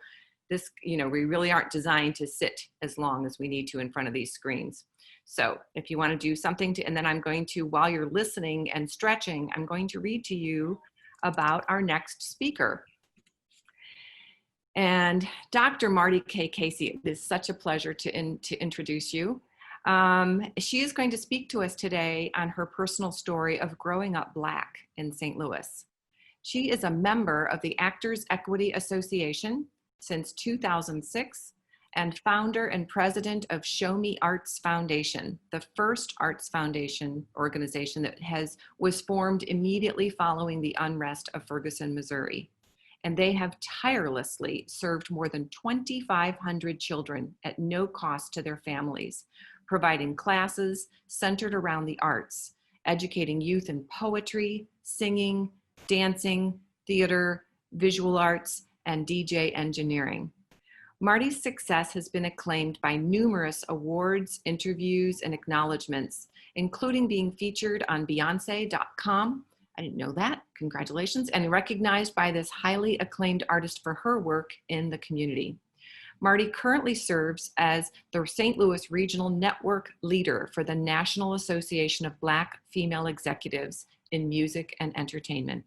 S4: this, we really aren't designed to sit as long as we need to in front of these screens. So if you want to do something and then I'm going to, while you're listening and stretching, I'm going to read to you about our next speaker. And Dr. Marty K. Casey, it is such a pleasure to introduce you. She is going to speak to us today on her personal story of growing up Black in St. Louis. She is a member of the Actors Equity Association since 2006 and founder and president of Show Me Arts Foundation, the first arts foundation organization that was formed immediately following the unrest of Ferguson, Missouri. And they have tirelessly served more than 2,500 children at no cost to their families, providing classes centered around the arts, educating youth in poetry, singing, dancing, theater, visual arts, and DJ engineering. Marty's success has been acclaimed by numerous awards, interviews, and acknowledgments, including being featured on Beyonce.com. I didn't know that. Congratulations. And recognized by this highly acclaimed artist for her work in the community. Marty currently serves as the St. Louis Regional Network Leader for the National Association of Black Female Executives in Music and Entertainment.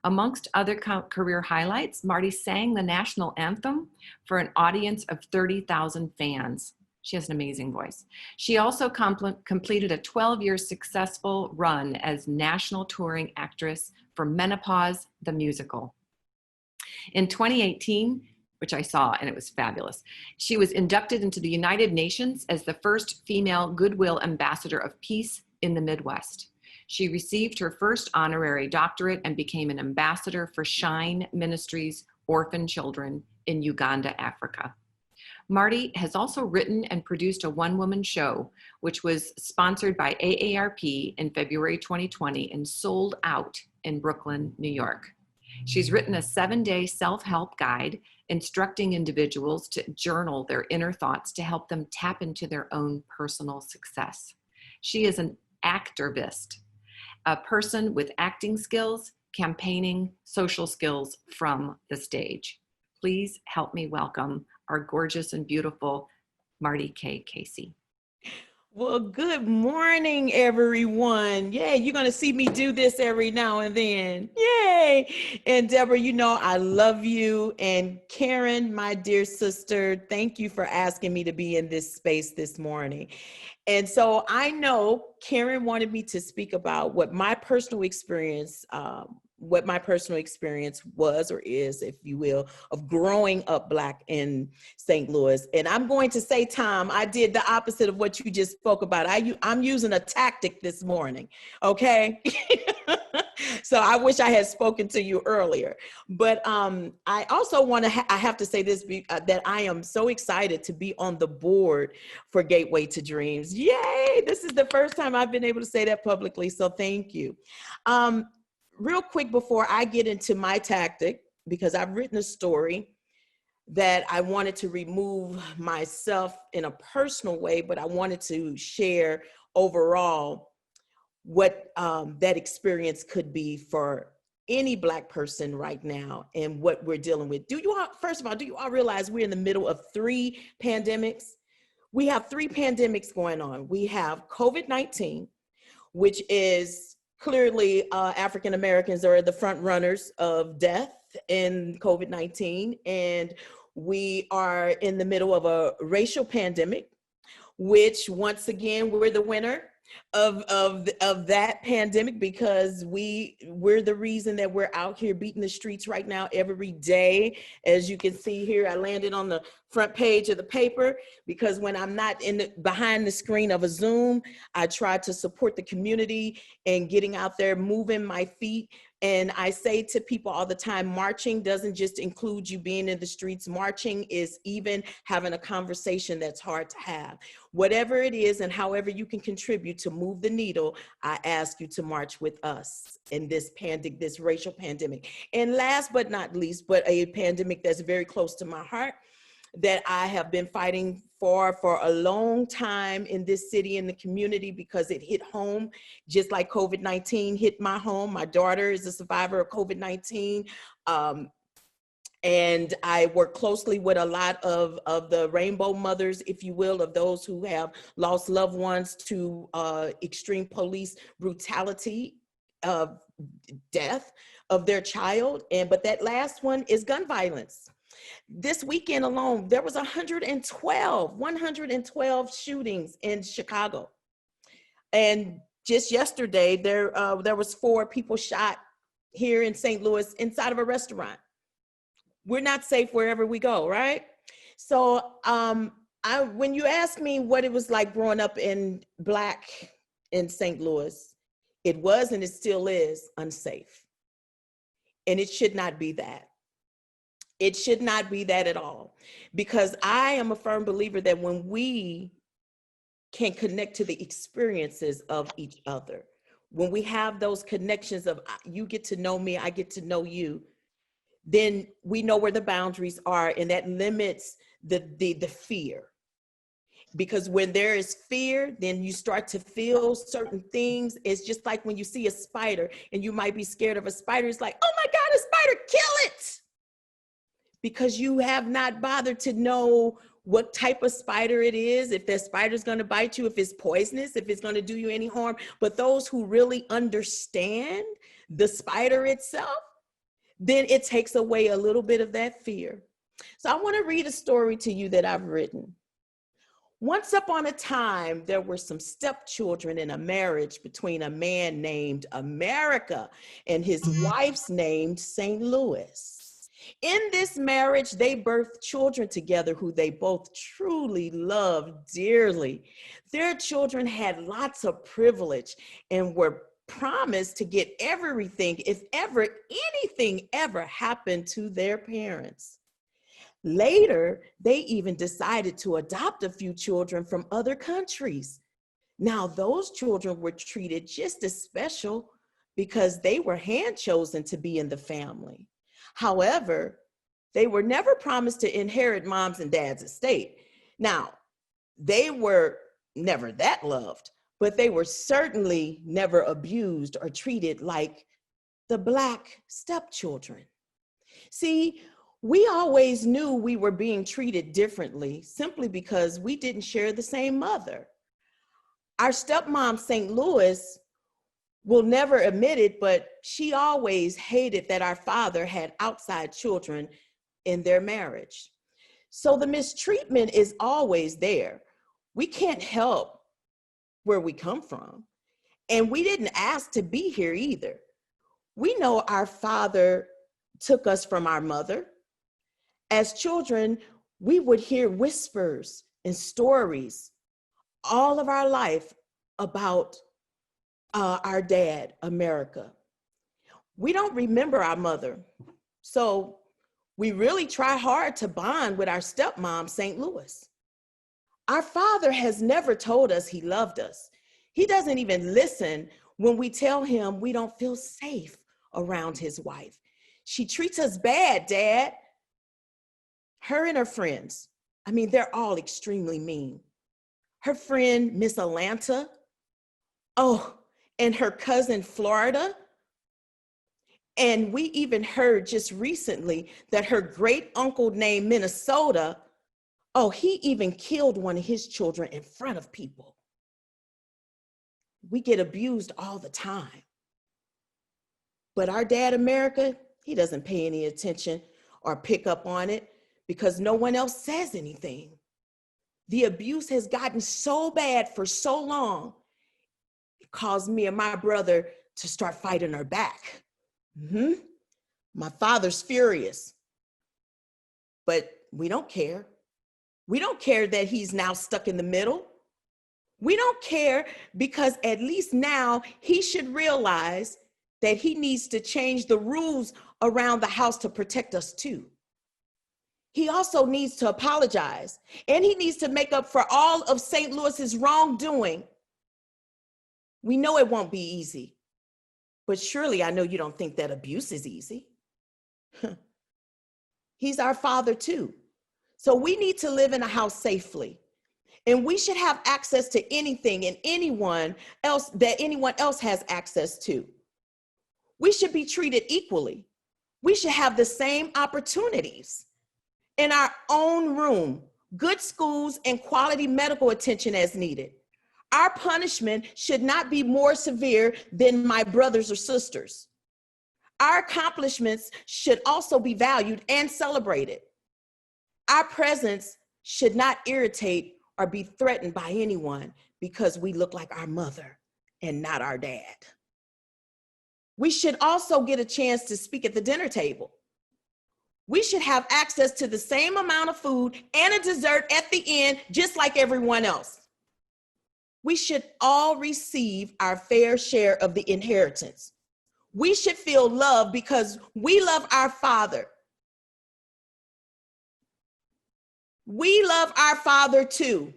S4: Amongst other career highlights, Marty sang the national anthem for an audience of 30,000 fans. She has an amazing voice. She also completed a 12-year successful run as national touring actress for Menopause, the musical. In 2018, which I saw and it was fabulous, she was inducted into the United Nations as the first female Goodwill Ambassador of Peace in the Midwest. She received her first honorary doctorate and became an ambassador for Shine Ministries Orphan Children in Uganda, Africa. Marty has also written and produced a one-woman show, which was sponsored by AARP in February 2020 and sold out in Brooklyn, New York. She's written a 7-day self-help guide instructing individuals to journal their inner thoughts to help them tap into their own personal success. She is an activist, a person with acting skills, campaigning, social skills from the stage. Please help me welcome our gorgeous and beautiful Marty K. Casey.
S20: Well, good morning, everyone. Yay, you're going to see me do this every now and then. Yay. And Deborah, you know, I love you. And Karen, my dear sister, thank you for asking me to be in this space this morning. And so I know Karen wanted me to speak about what my personal experience was or is, if you will, of growing up Black in St. Louis. And I'm going to say, Tom, I did the opposite of what you just spoke about. I'm using a tactic this morning, okay? So I wish I had spoken to you earlier. But I also want to, I have to say this, that I am so excited to be on the board for Gateway to Dreams. Yay, this is the first time I've been able to say that publicly, so thank you. Real quick before I get into my tactic, because I've written a story that I wanted to remove myself in a personal way, but I wanted to share overall what that experience could be for any Black person right now and what we're dealing with. First of all, do you all realize we're in the middle of 3 pandemics? We have 3 pandemics going on. We have COVID-19, which is clearly African Americans are the front runners of death in COVID-19. And we are in the middle of a racial pandemic, which once again, we're the winner of that pandemic because we're the reason that we're out here beating the streets right now every day. As you can see here, I landed on the front page of the paper because when I'm not behind the screen of a Zoom, I try to support the community and getting out there, moving my feet. And I say to people all the time, marching doesn't just include you being in the streets. Marching is even having a conversation that's hard to have. Whatever it is and however you can contribute to move the needle, I ask you to march with us in this racial pandemic. And last but not least, but a pandemic that's very close to my heart, that I have been fighting for a long time in this city and the community because it hit home, just like COVID-19 hit my home. My daughter is a survivor of COVID-19. And I work closely with a lot of the rainbow mothers, if you will, of those who have lost loved ones to extreme police brutality of death of their child. But that last one is gun violence. This weekend alone, there was 112 shootings in Chicago. And just yesterday, there was 4 people shot here in St. Louis inside of a restaurant. We're not safe wherever we go, right? So when you ask me what it was like growing up in Black in St. Louis, it was and it still is unsafe. And it should not be that. It should not be that at all, because I am a firm believer that when we can connect to the experiences of each other, when we have those connections of you get to know me, I get to know you, then we know where the boundaries are, and that limits the fear. Because when there is fear, then you start to feel certain things. It's just like when you see a spider and you might be scared of a spider. It's like, oh my God, a spider, kill it. Because you have not bothered to know what type of spider it is, if that spider is going to bite you, if it's poisonous, if it's going to do you any harm. But those who really understand the spider itself, then it takes away a little bit of that fear. So I want to read a story to you that I've written. Once upon a time, there were some stepchildren in a marriage between a man named America and his wife's named St. Louis. In this marriage, they birthed children together who they both truly loved dearly. Their children had lots of privilege and were promised to get everything if ever anything ever happened to their parents. Later, they even decided to adopt a few children from other countries. Now, those children were treated just as special because they were hand-chosen to be in the family. However, they were never promised to inherit mom's and dad's estate. Now, they were never that loved, but they were certainly never abused or treated like the Black stepchildren. See, we always knew we were being treated differently simply because we didn't share the same mother. Our stepmom, St. Louis, will never admit it, but she always hated that our father had outside children in their marriage. So the mistreatment is always there. We can't help where we come from. And we didn't ask to be here either. We know our father took us from our mother. As children, we would hear whispers and stories all of our life about our dad, America. We don't remember our mother, so we really try hard to bond with our stepmom, St. Louis. Our father has never told us he loved us. He doesn't even listen when we tell him we don't feel safe around his wife. She treats us bad, Dad. Her and her friends, I mean, they're all extremely mean. Her friend, Miss Atlanta, oh, and her cousin, Florida. And we even heard just recently that her great uncle named Minnesota, oh, he even killed one of his children in front of people. We get abused all the time. But our dad, America, he doesn't pay any attention or pick up on it because no one else says anything. The abuse has gotten so bad for so long, it caused me and my brother to start fighting her back. My father's furious, but we don't care. We don't care that he's now stuck in the middle. We don't care because at least now he should realize that he needs to change the rules around the house to protect us too. He also needs to apologize, and he needs to make up for all of St. Louis's wrongdoing. We know it won't be easy, but surely I know you don't think that abuse is easy. He's our father too. So we need to live in a house safely, and we should have access to anything and anyone else that anyone else has access to. We should be treated equally. We should have the same opportunities in our own room, good schools, and quality medical attention as needed. Our punishment should not be more severe than my brothers or sisters. Our accomplishments should also be valued and celebrated. Our presence should not irritate or be threatened by anyone because we look like our mother and not our dad. We should also get a chance to speak at the dinner table. We should have access to the same amount of food and a dessert at the end, just like everyone else. We should all receive our fair share of the inheritance. We should feel loved because we love our father. We love our father too,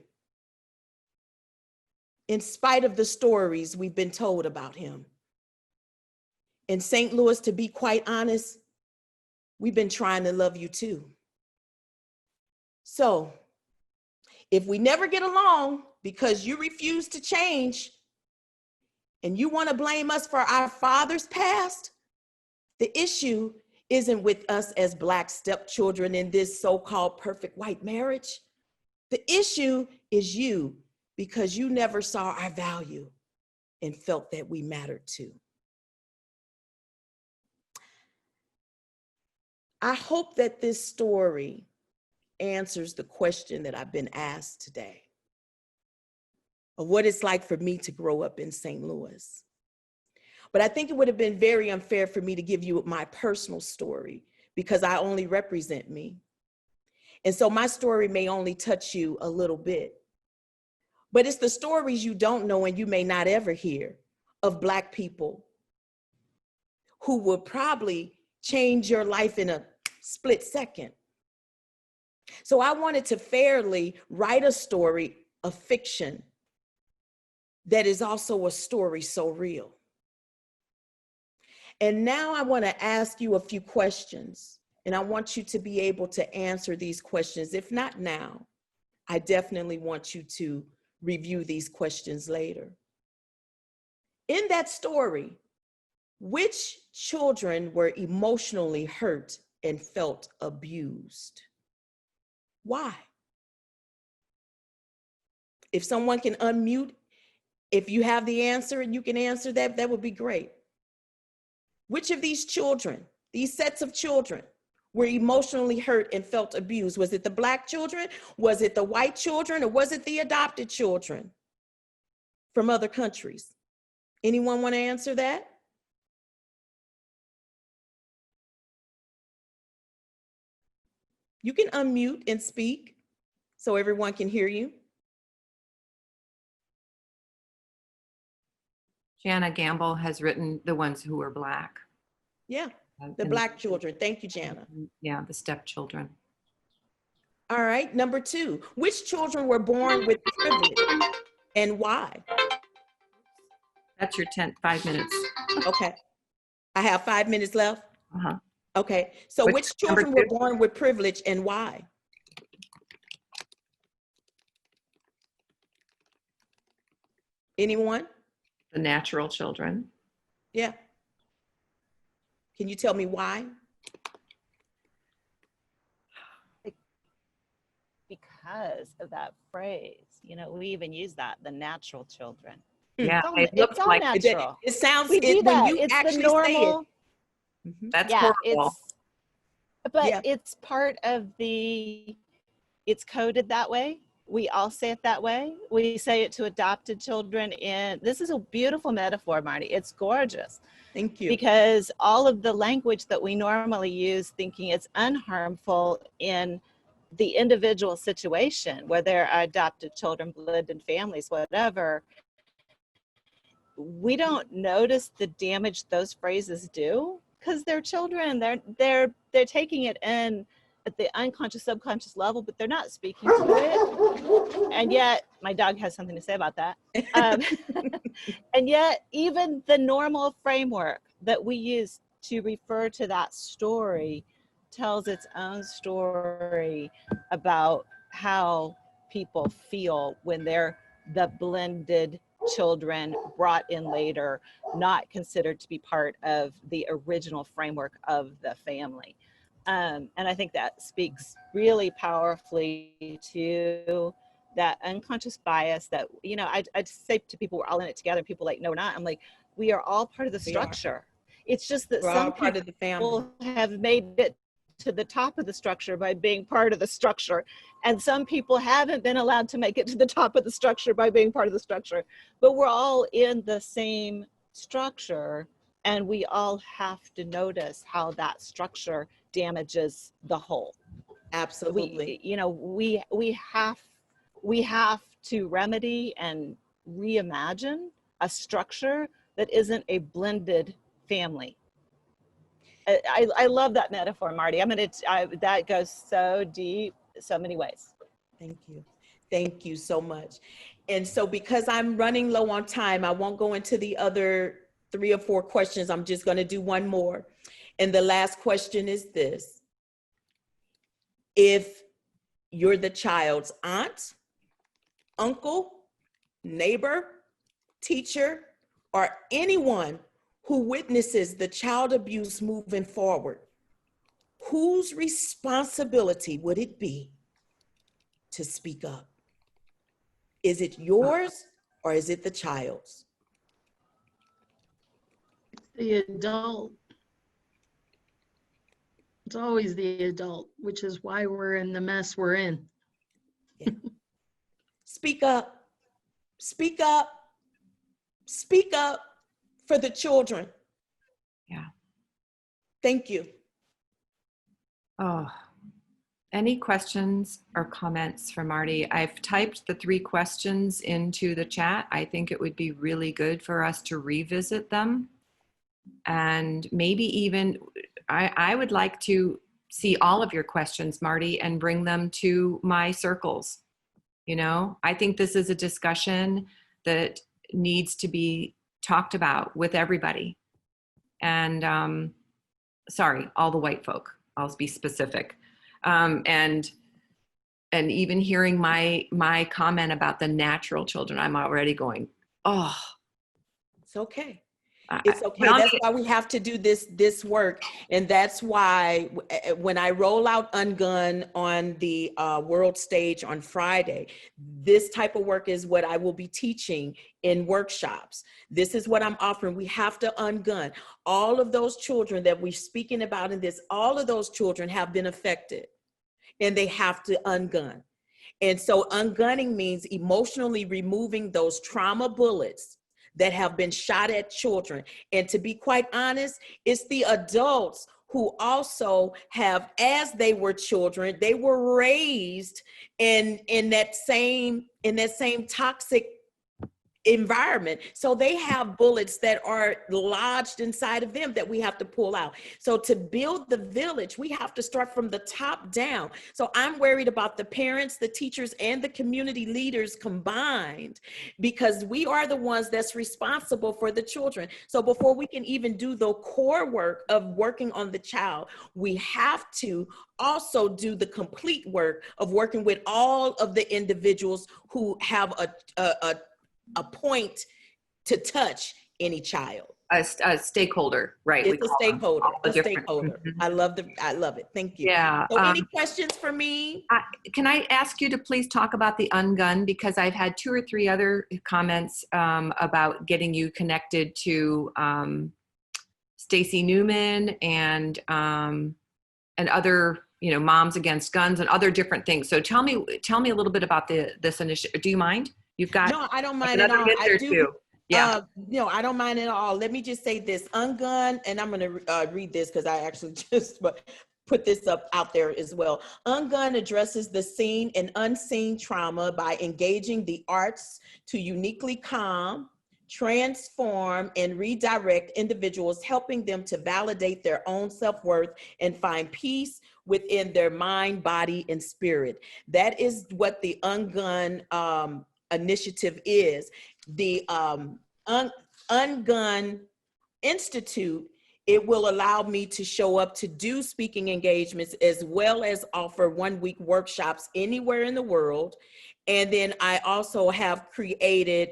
S20: in spite of the stories we've been told about him. In St. Louis, to be quite honest, we've been trying to love you too. So if we never get along because you refuse to change and you want to blame us for our father's past, the issue isn't with us as Black stepchildren in this so-called perfect white marriage. The issue is you, because you never saw our value and felt that we mattered too. I hope that this story answers the question that I've been asked today of what it's like for me to grow up in St. Louis. But I think it would have been very unfair for me to give you my personal story because I only represent me. And so my story may only touch you a little bit. But it's the stories you don't know and you may not ever hear of Black people who will probably change your life in a split second. So I wanted to fairly write a story of fiction that is also a story so real. And now I want to ask you a few questions, and I want you to be able to answer these questions. If not now, I definitely want you to review these questions later. In that story, which children were emotionally hurt and felt abused? Why? If someone can unmute, if you have the answer and you can answer that, that would be great. Which of these children, these sets of children, were emotionally hurt and felt abused? Was it the Black children? Was it the white children? Or was it the adopted children from other countries? Anyone want to answer that? You can unmute and speak so everyone can hear you.
S4: Jana Gamble has written the ones who were Black.
S20: Yeah, the Black children. Thank you, Jana.
S4: Yeah, the stepchildren.
S20: All right, number 2, which children were born with privilege and why?
S4: That's your 5 minutes.
S20: Okay, I have 5 minutes left?
S4: Uh-huh.
S20: Okay, so which children were born with privilege and why? Anyone?
S4: The natural children.
S20: Yeah. Can you tell me why?
S19: Because of that phrase, you know, we even use that, the natural children.
S4: Yeah,
S19: it's all natural.
S20: It sounds,
S19: we do
S20: when
S19: that.
S20: you
S19: It's
S20: actually
S19: the normal.
S20: say it.
S4: That's
S19: yeah,
S4: horrible.
S19: It's part of it's coded that way. We all say it that way. We say it to adopted children. And this is a beautiful metaphor, Marty. It's gorgeous.
S20: Thank you.
S19: Because all of the language that we normally use thinking it's unharmful in the individual situation, whether they're adopted children, blended families, whatever, we don't notice the damage those phrases do because they're children. They're taking it in at the unconscious, subconscious level, but they're not speaking to it. And yet, my dog has something to say about that. And yet, even the normal framework that we use to refer to that story tells its own story about how people feel when they're the blended children brought in later, not considered to be part of the original framework of the family. And I think that speaks really powerfully to that unconscious bias that, you know, I'd say to people, we're all in it together. And people like, no, we're not. I'm like, we are all part of the structure. It's just that some people have made it to the top of the structure by being part of the structure. And some people haven't been allowed to make it to the top of the structure by being part of the structure. But we're all in the same structure, and we all have to notice how that structure damages the whole.
S20: Absolutely.
S19: We have to remedy and reimagine a structure that isn't a blended family. I love that metaphor, Marty. That goes so deep, so many ways.
S20: Thank you. Thank you so much. And so because I'm running low on time, I won't go into the other 3 or 4 questions. I'm just going to do one more. And the last question is this. If you're the child's aunt, uncle, neighbor, teacher, or anyone who witnesses the child abuse moving forward, whose responsibility would it be to speak up? Is it yours or is it the child's?
S17: The adult. It's always the adult, which is why we're in the mess we're in.
S20: Yeah. Speak up, speak up, speak up for the children.
S4: Yeah.
S20: Thank you.
S4: Oh, any questions or comments from Marty? I've typed the 3 questions into the chat. I think it would be really good for us to revisit them. And maybe even, I would like to see all of your questions, Marty, and bring them to my circles. You know, I think this is a discussion that needs to be talked about with everybody. And sorry, all the white folk, I'll be specific. And even hearing my comment about the natural children, I'm already going, oh.
S20: It's okay. It's okay. That's why we have to do this work. And that's why when I roll out Ungun on the world stage on Friday, this type of work is what I will be teaching in workshops. This is what I'm offering. We have to ungun. All of those children that we're speaking about in this, all of those children have been affected and they have to ungun. And so ungunning means emotionally removing those trauma bullets that have been shot at children. And to be quite honest, it's the adults who also have, as they were children, they were raised in that same toxic environment. So they have bullets that are lodged inside of them that we have to pull out. So to build the village, we have to start from the top down. So I'm worried about the parents, the teachers, and the community leaders combined, because we are the ones that's responsible for the children. So before we can even do the core work of working on the child, we have to also do the complete work of working with all of the individuals who have a point to touch any child.
S4: A stakeholder, right?
S20: It's a stakeholder. A stakeholder. I love it. Thank you.
S4: Yeah.
S20: So any questions for me?
S4: Can I ask you to please talk about the Ungun, because I've had 2 or 3 other comments about getting you connected to Stacy Newman and other, you know, Moms Against Guns and other different things. So tell me a little bit about this initiative. Do you mind? You've got
S20: no, I don't mind at all. I do. Yeah. No, I don't mind at all. Let me just say this: Ungun, and I'm going to read this because I actually just put this out there as well. Ungun addresses the seen and unseen trauma by engaging the arts to uniquely calm, transform, and redirect individuals, helping them to validate their own self-worth and find peace within their mind, body, and spirit. That is what the Ungun initiative is. The Ungun Institute, it will allow me to show up to do speaking engagements as well as offer 1-week workshops anywhere in the world. And then I also have created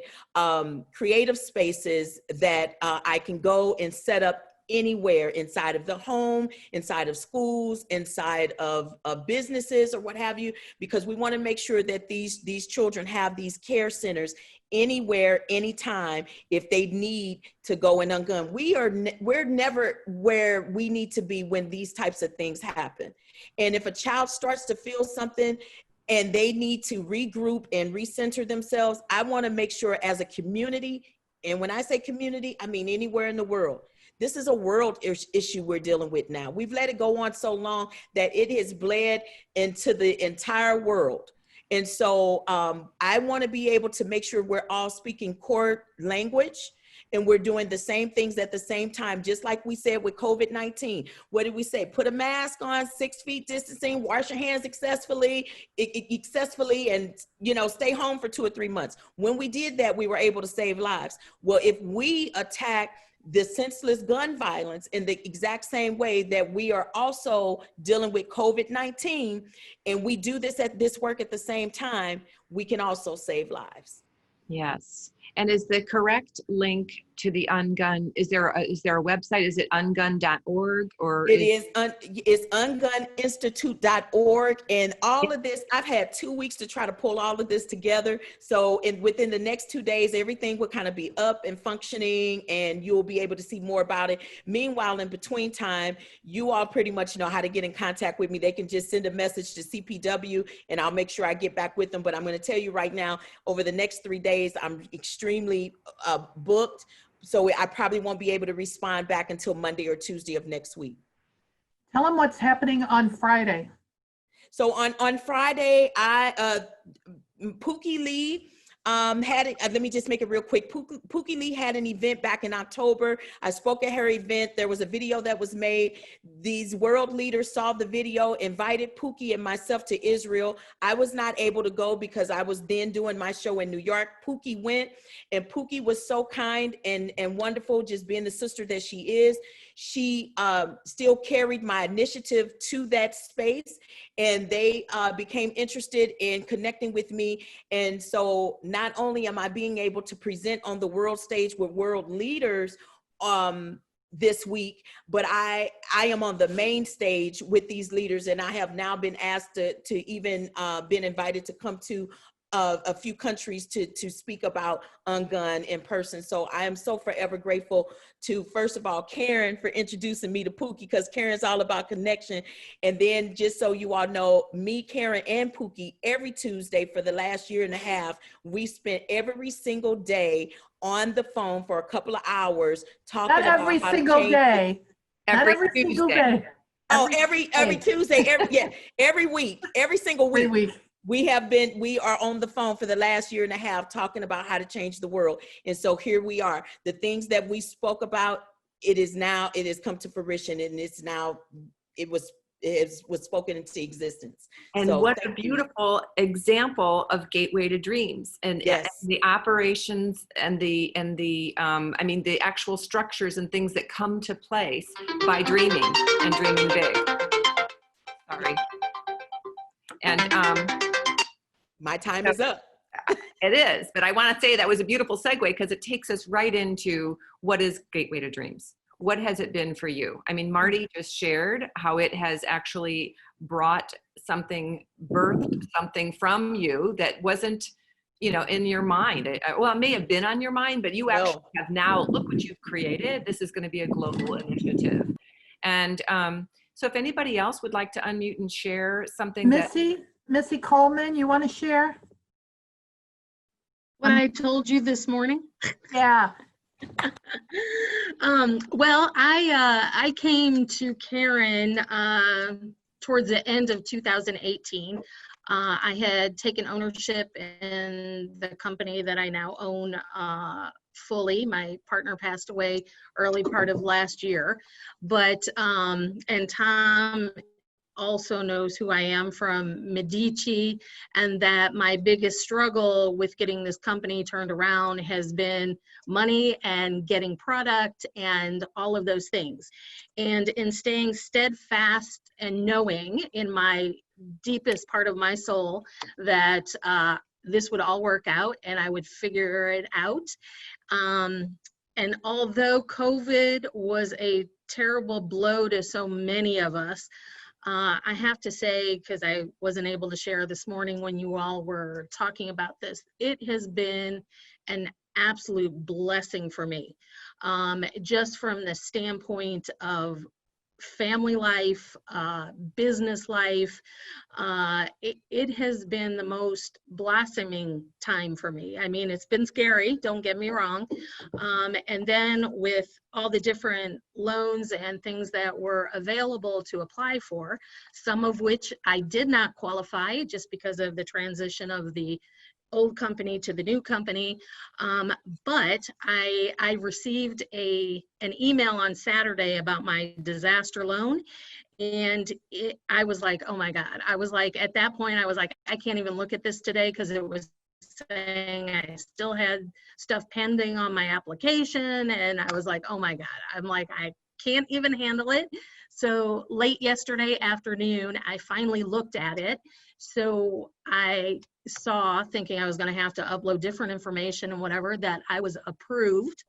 S20: creative spaces that I can go and set up anywhere inside of the home, inside of schools, inside of businesses or what have you, because we want to make sure that these children have these care centers anywhere, anytime, if they need to go and ungun. We're never where we need to be when these types of things happen. And if a child starts to feel something and they need to regroup and recenter themselves, I want to make sure as a community, and when I say community, I mean anywhere in the world. This is a world issue we're dealing with now. We've let it go on so long that it has bled into the entire world. And so I want to be able to make sure we're all speaking core language and we're doing the same things at the same time, just like we said with COVID-19. What did we say? Put a mask on, 6 feet distancing, wash your hands successfully, and, you know, stay home for 2 or 3 months. When we did that, we were able to save lives. Well, if we attack the senseless gun violence in the exact same way that we are also dealing with COVID-19, and we do this work at the same time, we can also save lives.
S4: Yes. And is the correct link to the Ungun, is there a website? Is it ungun.org or?
S20: It's unguninstitute.org, and all of this, I've had 2 weeks to try to pull all of this together. So within the next 2 days, everything will kind of be up and functioning, and you'll be able to see more about it. Meanwhile, in between time, you all pretty much know how to get in contact with me. They can just send a message to CPW and I'll make sure I get back with them. But I'm going to tell you right now, over the next 3 days, I'm extremely booked. So I probably won't be able to respond back until Monday or Tuesday of next week.
S2: Tell them what's happening on Friday.
S20: So on Friday, Pookie Lee let me just make it real quick. Pookie Lee had an event back in October. I spoke at her event. There was a video that was made. These world leaders saw the video, invited Pookie and myself to Israel. I was not able to go because I was then doing my show in New York. Pookie went, and Pookie was so kind and wonderful, just being the sister that she is. She still carried my initiative to that space, and they became interested in connecting with me. And so not only am I being able to present on the world stage with world leaders this week, but I am on the main stage with these leaders, and I have now been asked to even been invited to come to a few countries to speak about Ungun in person. So I am so forever grateful to, first of all, Karen for introducing me to Pookie, because Karen's all about connection. And then, just so you all know, me, Karen, and Pookie, every Tuesday for the last year and a half, we spent every single day on the phone for a couple of hours talking about how to change.
S2: Not every single day.
S20: Oh, every Tuesday, every week, every single week.
S2: Every week.
S20: We are on the phone for the last year and a half talking about how to change the world. And so here we are. The things that we spoke about, it has come to fruition, and it was spoken into existence.
S4: And
S20: so,
S4: what a beautiful example of Gateway to Dreams, and,
S20: yes,
S4: and the operations and the actual structures and things that come to place by dreaming and dreaming big. Sorry. And
S20: my time is up.
S4: It is, but I want to say that was a beautiful segue, because it takes us right into what is Gateway to Dreams. What has it been for you? I mean, Marty just shared how it has actually birthed something from you that wasn't, in your mind. Well, it may have been on your mind, but you actually have now, look what you've created. This is going to be a global initiative. And so if anybody else would like to unmute and share something.
S2: Missy Coleman, you want to share?
S17: What I told you this morning?
S2: Yeah.
S17: Well, I came to Karen towards the end of 2018. I had taken ownership in the company that I now own fully. My partner passed away early part of last year, but and Tom also knows who I am from Medici, and that my biggest struggle with getting this company turned around has been money and getting product and all of those things. And in staying steadfast and knowing in my deepest part of my soul that this would all work out and I would figure it out. And although COVID was a terrible blow to so many of us, I have to say, because I wasn't able to share this morning when you all were talking about this, it has been an absolute blessing for me. Just from the standpoint of family life, business life, it has been the most blossoming time for me. I mean, it's been scary, don't get me wrong. And then with all the different loans and things that were available to apply for, some of which I did not qualify just because of the transition of the old company to the new company, but I received an email on Saturday about my disaster loan, and I was like, oh my God. I was like, at that point, I was like, I can't even look at this today because it was saying I still had stuff pending on my application, and I was like, oh my God, I'm like, I can't even handle it. So late yesterday afternoon, I finally looked at it. So I saw, thinking I was going to have to upload different information and whatever, that I was approved.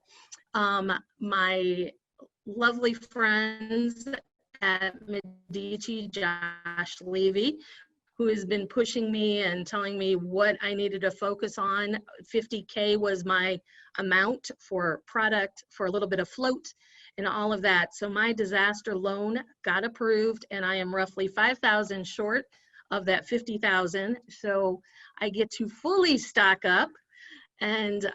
S17: My lovely friends at Medici, Josh Levy, who has been pushing me and telling me what I needed to focus on. 50K was my amount for product, for a little bit of float and all of that. So my disaster loan got approved, and I am roughly 5,000 short of that 50,000. So I get to fully stock up. And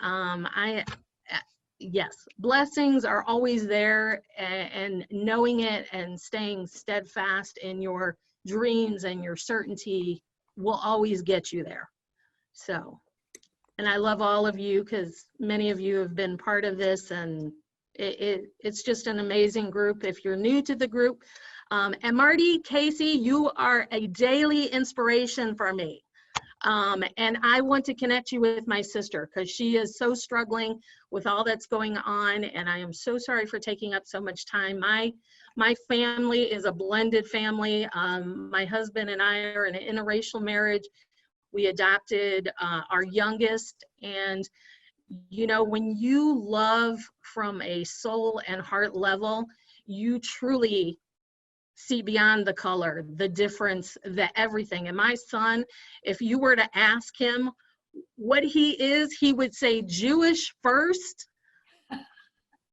S17: yes, blessings are always there, and knowing it and staying steadfast in your dreams and your certainty will always get you there. So, and I love all of you, because many of you have been part of this, and it's just an amazing group. If you're new to the group, and Marty, Casey, you are a daily inspiration for me. And I want to connect you with my sister, because she is so struggling with all that's going on, and I am so sorry for taking up so much time. My family is a blended family. My husband and I are in an interracial marriage. We adopted our youngest, and you know, when you love from a soul and heart level, you truly see beyond the color, the difference, the everything. And my son, if you were to ask him what he is, he would say Jewish first,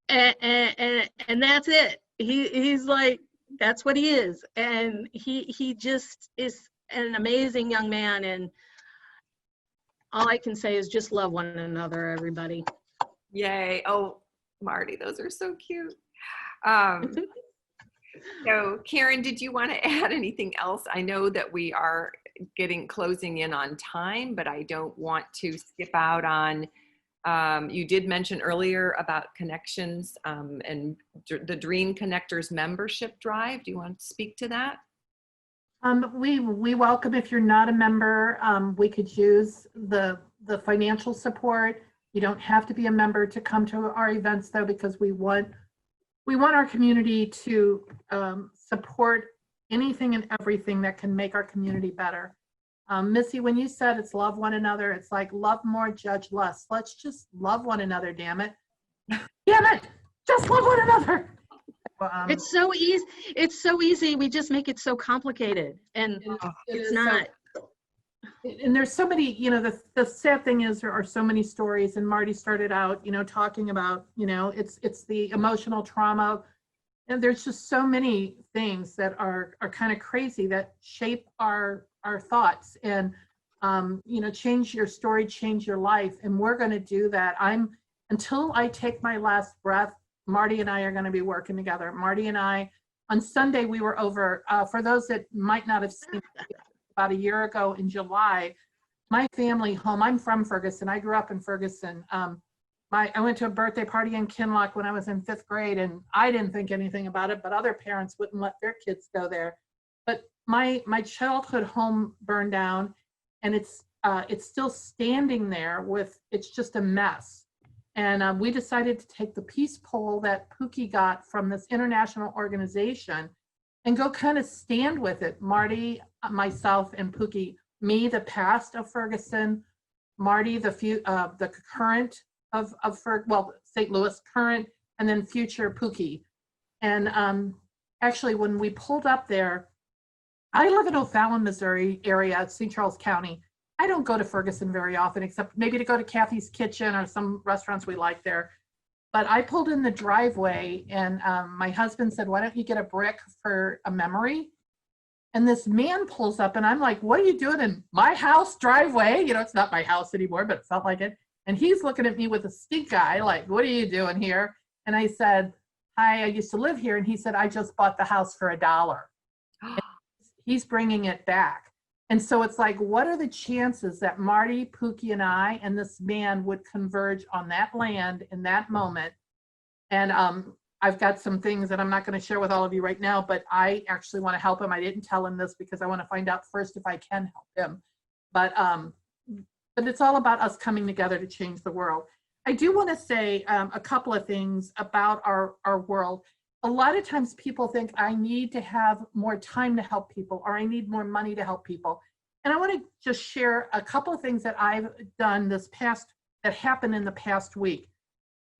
S17: and that's it. He's like, that's what he is. And he just is an amazing young man, and all I can say is just love one another, everybody.
S4: Yay. Oh, Marty, those are so cute. So Karen, did you want to add anything else? I know that we are closing in on time, but I don't want to skip out on, you did mention earlier about connections and the Dream Connectors membership drive. Do you want to speak to that?
S2: We welcome, if you're not a member, we could use the financial support. You don't have to be a member to come to our events, though, because we want our community to support anything and everything that can make our community better. Missy, when you said it's love one another, it's like love more, judge less. Let's just love one another, damn it. Damn it, just love one another.
S17: It's so easy. It's so easy. We just make it so complicated, and it's not.
S2: And there's so many, you know, the sad thing is there are so many stories, and Marty started out, you know, talking about, you know, it's the emotional trauma, and there's just so many things that are kind of crazy that shape our thoughts, and you know, change your story, change your life, and we're going to do that. Until I take my last breath, Marty and I are going to be working together. Marty and I, on Sunday, we were over, for those that might not have seen, about a year ago in July, my family home, I'm from Ferguson. I grew up in Ferguson. I went to a birthday party in Kinloch when I was in 5th grade, and I didn't think anything about it, but other parents wouldn't let their kids go there. But my childhood home burned down, and it's still standing there it's just a mess. And we decided to take the peace pole that Pookie got from this international organization and go kind of stand with it. Marty, myself, and Pookie, me, the past of Ferguson, Marty, the current of St. Louis, current, and then future Pookie. And actually, when we pulled up there, I live in O'Fallon, Missouri area, St. Charles County. I don't go to Ferguson very often, except maybe to go to Kathy's Kitchen or some restaurants we like there. But I pulled in the driveway, and my husband said, why don't you get a brick for a memory? And this man pulls up, and I'm like, what are you doing in my house driveway? You know, it's not my house anymore, but it felt like it. And he's looking at me with a stink eye, like, what are you doing here? And I said, hi, I used to live here. And he said, I just bought the house for $1. He's bringing it back. And so it's like, what are the chances that Marty, Pookie, and I, and this man would converge on that land in that moment? And I've got some things that I'm not going to share with all of you right now, but I actually want to help him. I didn't tell him this because I want to find out first if I can help him. But but it's all about us coming together to change the world. I do want to say a couple of things about our world. A lot of times people think I need to have more time to help people, or I need more money to help people. And I want to just share a couple of things that I've done that happened in the past week.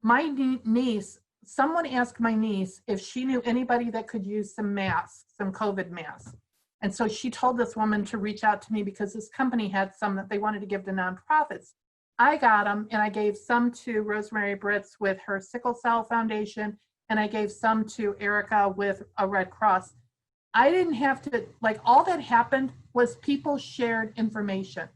S2: My niece, someone asked my niece if she knew anybody that could use some masks, some COVID masks. And so she told this woman to reach out to me because this company had some that they wanted to give to nonprofits. I got them, and I gave some to Rosemary Britz with her Sickle Cell Foundation, and I gave some to Erica with a Red Cross. I didn't have to, like, all that happened was people shared information.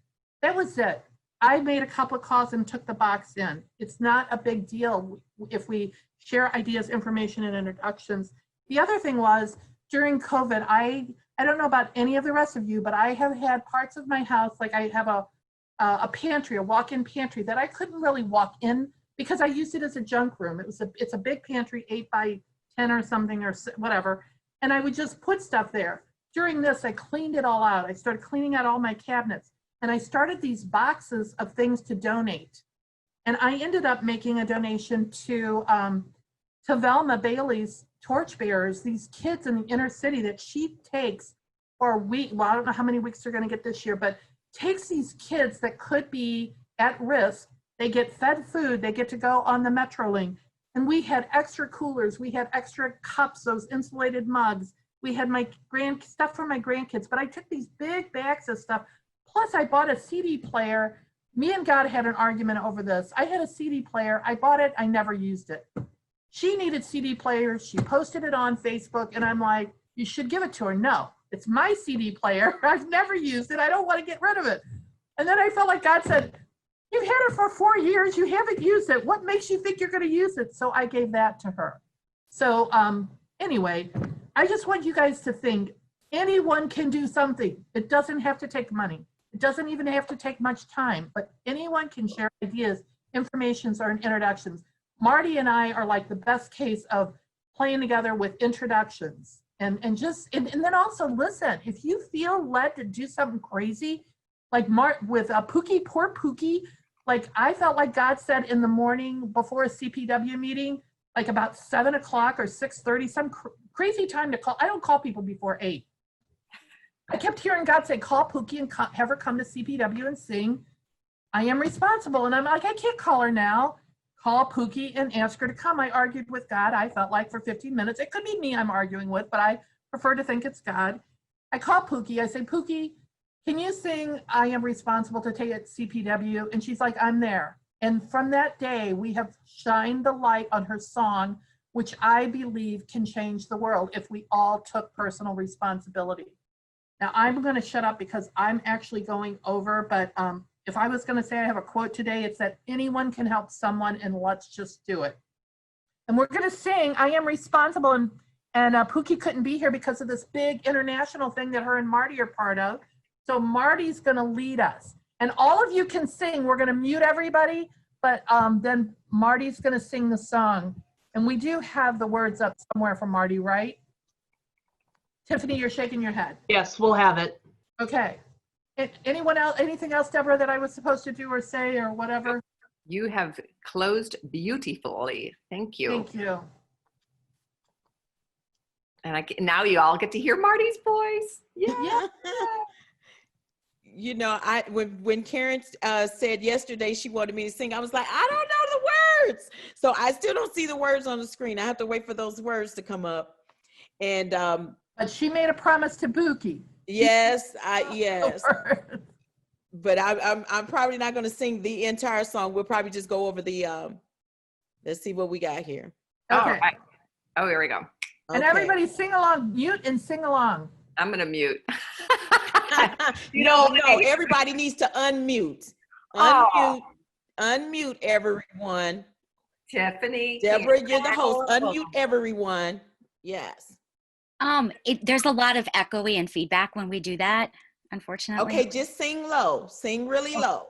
S2: That was it. I made a couple of calls and took the box in. It's not a big deal if we share ideas, information, and introductions. The other thing was, during COVID, I don't know about any of the rest of you, but I have had parts of my house, like I have a pantry, a walk-in pantry that I couldn't really walk in because I used it as a junk room. It's a big pantry, 8 by 10 or something or whatever, and I would just put stuff there. During this, I cleaned it all out. I started cleaning out all my cabinets, and I started these boxes of things to donate. And I ended up making a donation to Velma Bailey's Torchbearers, these kids in the inner city that she takes for a week. Well, I don't know how many weeks they're going to get this year, but takes these kids that could be at risk. They get fed food. They get to go on the Metrolink. And we had extra coolers. We had extra cups, those insulated mugs. We had my stuff for my grandkids. But I took these big bags of stuff. Plus, I bought a CD player. Me and God had an argument over this. I had a CD player. I bought it. I never used it. She needed CD players. She posted it on Facebook. And I'm like, you should give it to her. No, it's my CD player. I've never used it. I don't want to get rid of it. And then I felt like God said, you've had it for 4 years. You haven't used it. What makes you think you're going to use it? So I gave that to her. So anyway, I just want you guys to think anyone can do something. It doesn't have to take money. It doesn't even have to take much time, but anyone can share ideas, informations, or introductions. Marty and I are like the best case of playing together with introductions and then also listen. If you feel led to do something crazy, like with Pookie, poor Pookie, like I felt like God said in the morning before a CPW meeting, like about 7 o'clock or 6:30, some crazy time to call. I don't call people before 8. I kept hearing God say, call Pookie and have her come to CPW and sing I Am Responsible. And I'm like, I can't call her now. Call Pookie and ask her to come. I argued with God, I felt like, for 15 minutes. It could be me I'm arguing with, but I prefer to think it's God. I call Pookie. I say, Pookie, can you sing I Am Responsible to take at CPW? And she's like, I'm there. And from that day, we have shined the light on her song, which I believe can change the world if we all took personal responsibility. Now, I'm going to shut up because I'm actually going over, but if I was going to say I have a quote today, it's that anyone can help someone, and let's just do it. And we're going to sing I Am Responsible, and Pookie couldn't be here because of this big international thing that her and Marty are part of. So Marty's going to lead us. And all of you can sing. We're going to mute everybody, but then Marty's going to sing the song. And we do have the words up somewhere from Marty, right? Tiffany, you're shaking your head.
S16: Yes, we'll have it.
S2: Okay. Anyone else, anything else, Deborah, that I was supposed to do or say or whatever?
S4: You have closed beautifully. Thank you.
S2: Thank you.
S4: And now you all get to hear Marty's voice. Yeah.
S20: You know, when Karen said yesterday she wanted me to sing, I was like, I don't know the words. So I still don't see the words on the screen. I have to wait for those words to come up. And
S2: but she made a promise to Pookie.
S20: Yes, yes. But I'm probably not going to sing the entire song. We'll probably just go over the let's see what we got here.
S4: Okay. All right. Oh, here we go.
S2: And everybody sing along, mute and sing along.
S4: I'm going to mute.
S20: No, everybody needs to unmute. Unmute everyone.
S4: Tiffany.
S20: Deborah, you're the host. Unmute everyone. Yes.
S9: There's a lot of echoey and feedback when we do that, unfortunately.
S20: Okay, just sing low. Sing really low.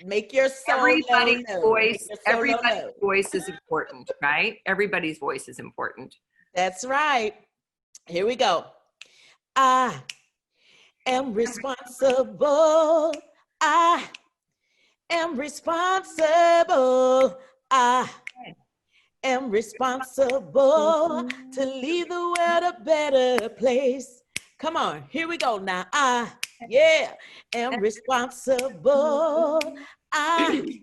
S20: Make your soul
S4: everybody's
S20: low.
S4: voice. Everybody's voice is important, right? Everybody's voice is important.
S20: That's right. Here we go. I am responsible. I am responsible. I am responsible to leave the world a better place. Come on, here we go now. I, am responsible. I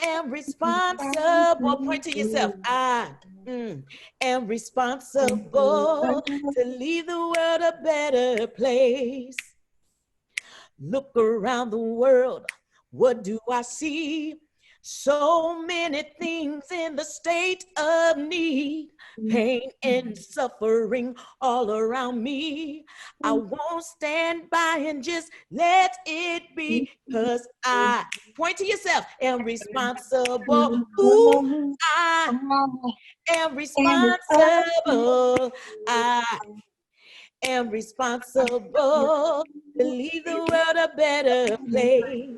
S20: am responsible. Point to yourself. I am responsible to leave the world a better place. Look around the world, what do I see? So many things in the state of need, pain and suffering all around me. I won't stand by and just let it be, because I, point to yourself, am responsible. Ooh, I am responsible. I am responsible to leave the world a better place.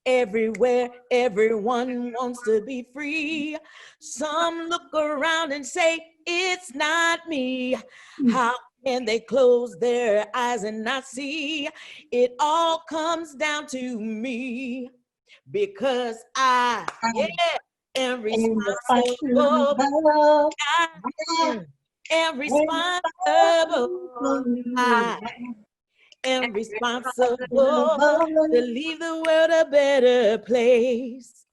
S20: Everywhere, everyone wants to be free. Some look around and say, it's not me. How can they close their eyes and not see? It all comes down to me, because I am responsible. I am responsible. I am responsible to leave the world a better place.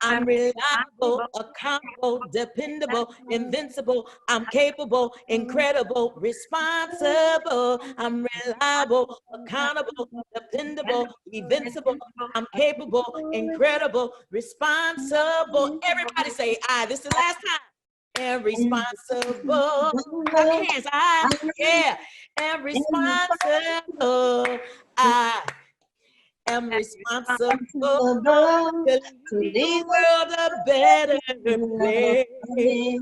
S20: I'm reliable, accountable, dependable, invincible. I'm capable, incredible, responsible. I'm reliable, accountable, dependable, invincible. I'm capable, incredible, responsible. Everybody say, I. This is the last time. And responsible. Clap your hands. I, am responsible. I am responsible to leave the world a better place.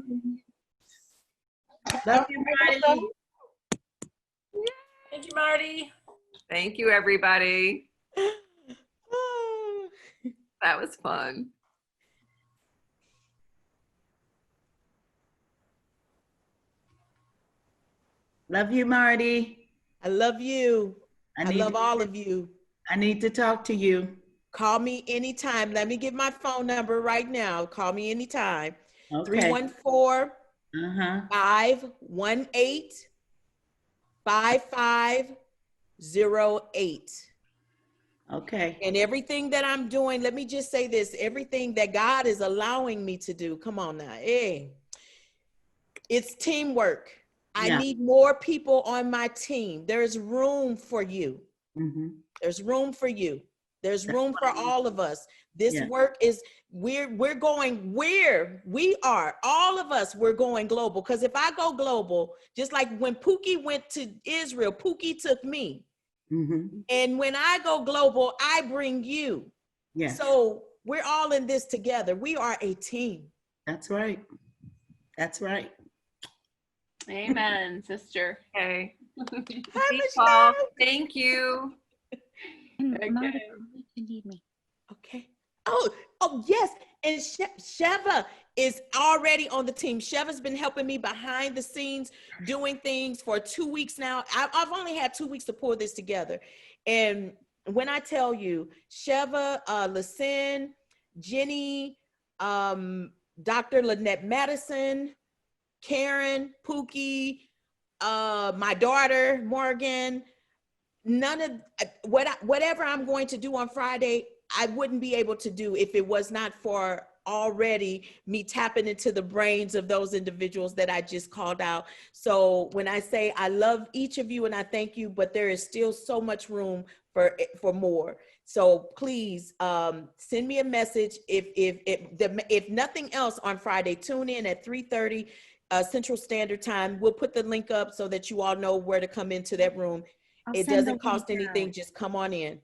S10: Love you, Marty.
S4: Thank you, Marty. Thank you, everybody. That was fun.
S10: Love you, Marty.
S20: I love you. I love all of you.
S10: I need to talk to you.
S20: Call me anytime. Let me give my phone number right now. Call me anytime.
S10: Okay.
S20: 314-518-5508.
S10: Okay.
S20: And everything that I'm doing, let me just say this, everything that God is allowing me to do, come on now, it's teamwork. I need more people on my team. There's room for you. There's room for you. There's room for all of us. This work is, we are, all of us, we're going global. Because if I go global, just like when Pookie went to Israel, Pookie took me. And when I go global, I bring you. So we're all in this together. We are a team.
S10: That's right. That's right.
S4: Amen, sister. Okay.
S20: Hi,
S4: Paul. Thank you.
S9: Okay. You need me.
S20: Okay. Oh, yes. And Sheva is already on the team. Sheva's been helping me behind the scenes, doing things for 2 weeks now. I've only had 2 weeks to pull this together. And when I tell you, Sheva, Lassen, Jenny, Dr. Lynette Madison, Karen, Pookie, my daughter, Morgan, none of whatever I'm going to do on Friday, I wouldn't be able to do if it was not for already me tapping into the brains of those individuals that I just called out. So when I say I love each of you and I thank you, but there is still so much room for more. So please send me a message. If nothing else on Friday, tune in at 3:30 Central Standard Time. We'll put the link up so that you all know where to come into that room. It doesn't cost anything. Just come on in.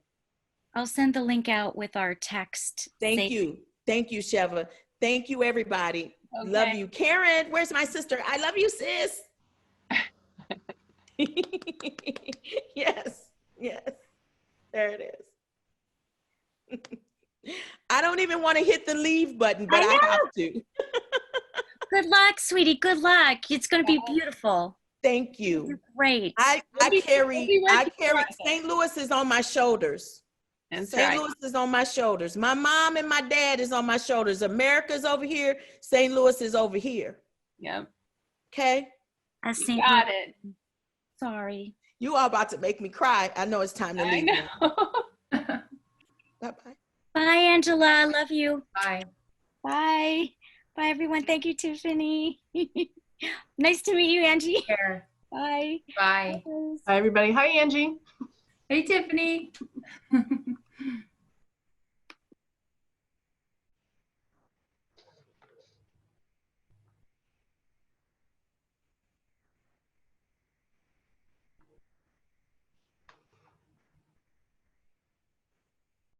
S9: I'll send the link out with our text.
S20: Thank you. Thank you, Sheva. Thank you, everybody. Okay. Love you. Karen, where's my sister? I love you, sis. Yes. There it is. I don't even want to hit the leave button, but I have to.
S9: Good luck, sweetie. Good luck. It's going to be beautiful.
S20: Thank you.
S9: You're great.
S20: I carry St. Louis is on my shoulders.
S4: That's
S20: St.
S4: right.
S20: Louis is on my shoulders. My mom and my dad is on my shoulders. America's over here. St. Louis is over here.
S4: Yep.
S20: Okay.
S9: St.
S4: Got
S9: Louis.
S4: it.
S9: Sorry.
S20: You are about to make me cry. I know it's time to
S4: I
S20: leave.
S4: know.
S20: Bye-bye.
S9: Bye, Angela. I love you.
S19: Bye.
S9: Bye. Bye, everyone. Thank you, Tiffany. Nice to meet you, Angie.
S19: Care.
S9: Bye.
S19: Bye.
S16: Hi, everybody. Hi, Angie.
S19: Hey, Tiffany.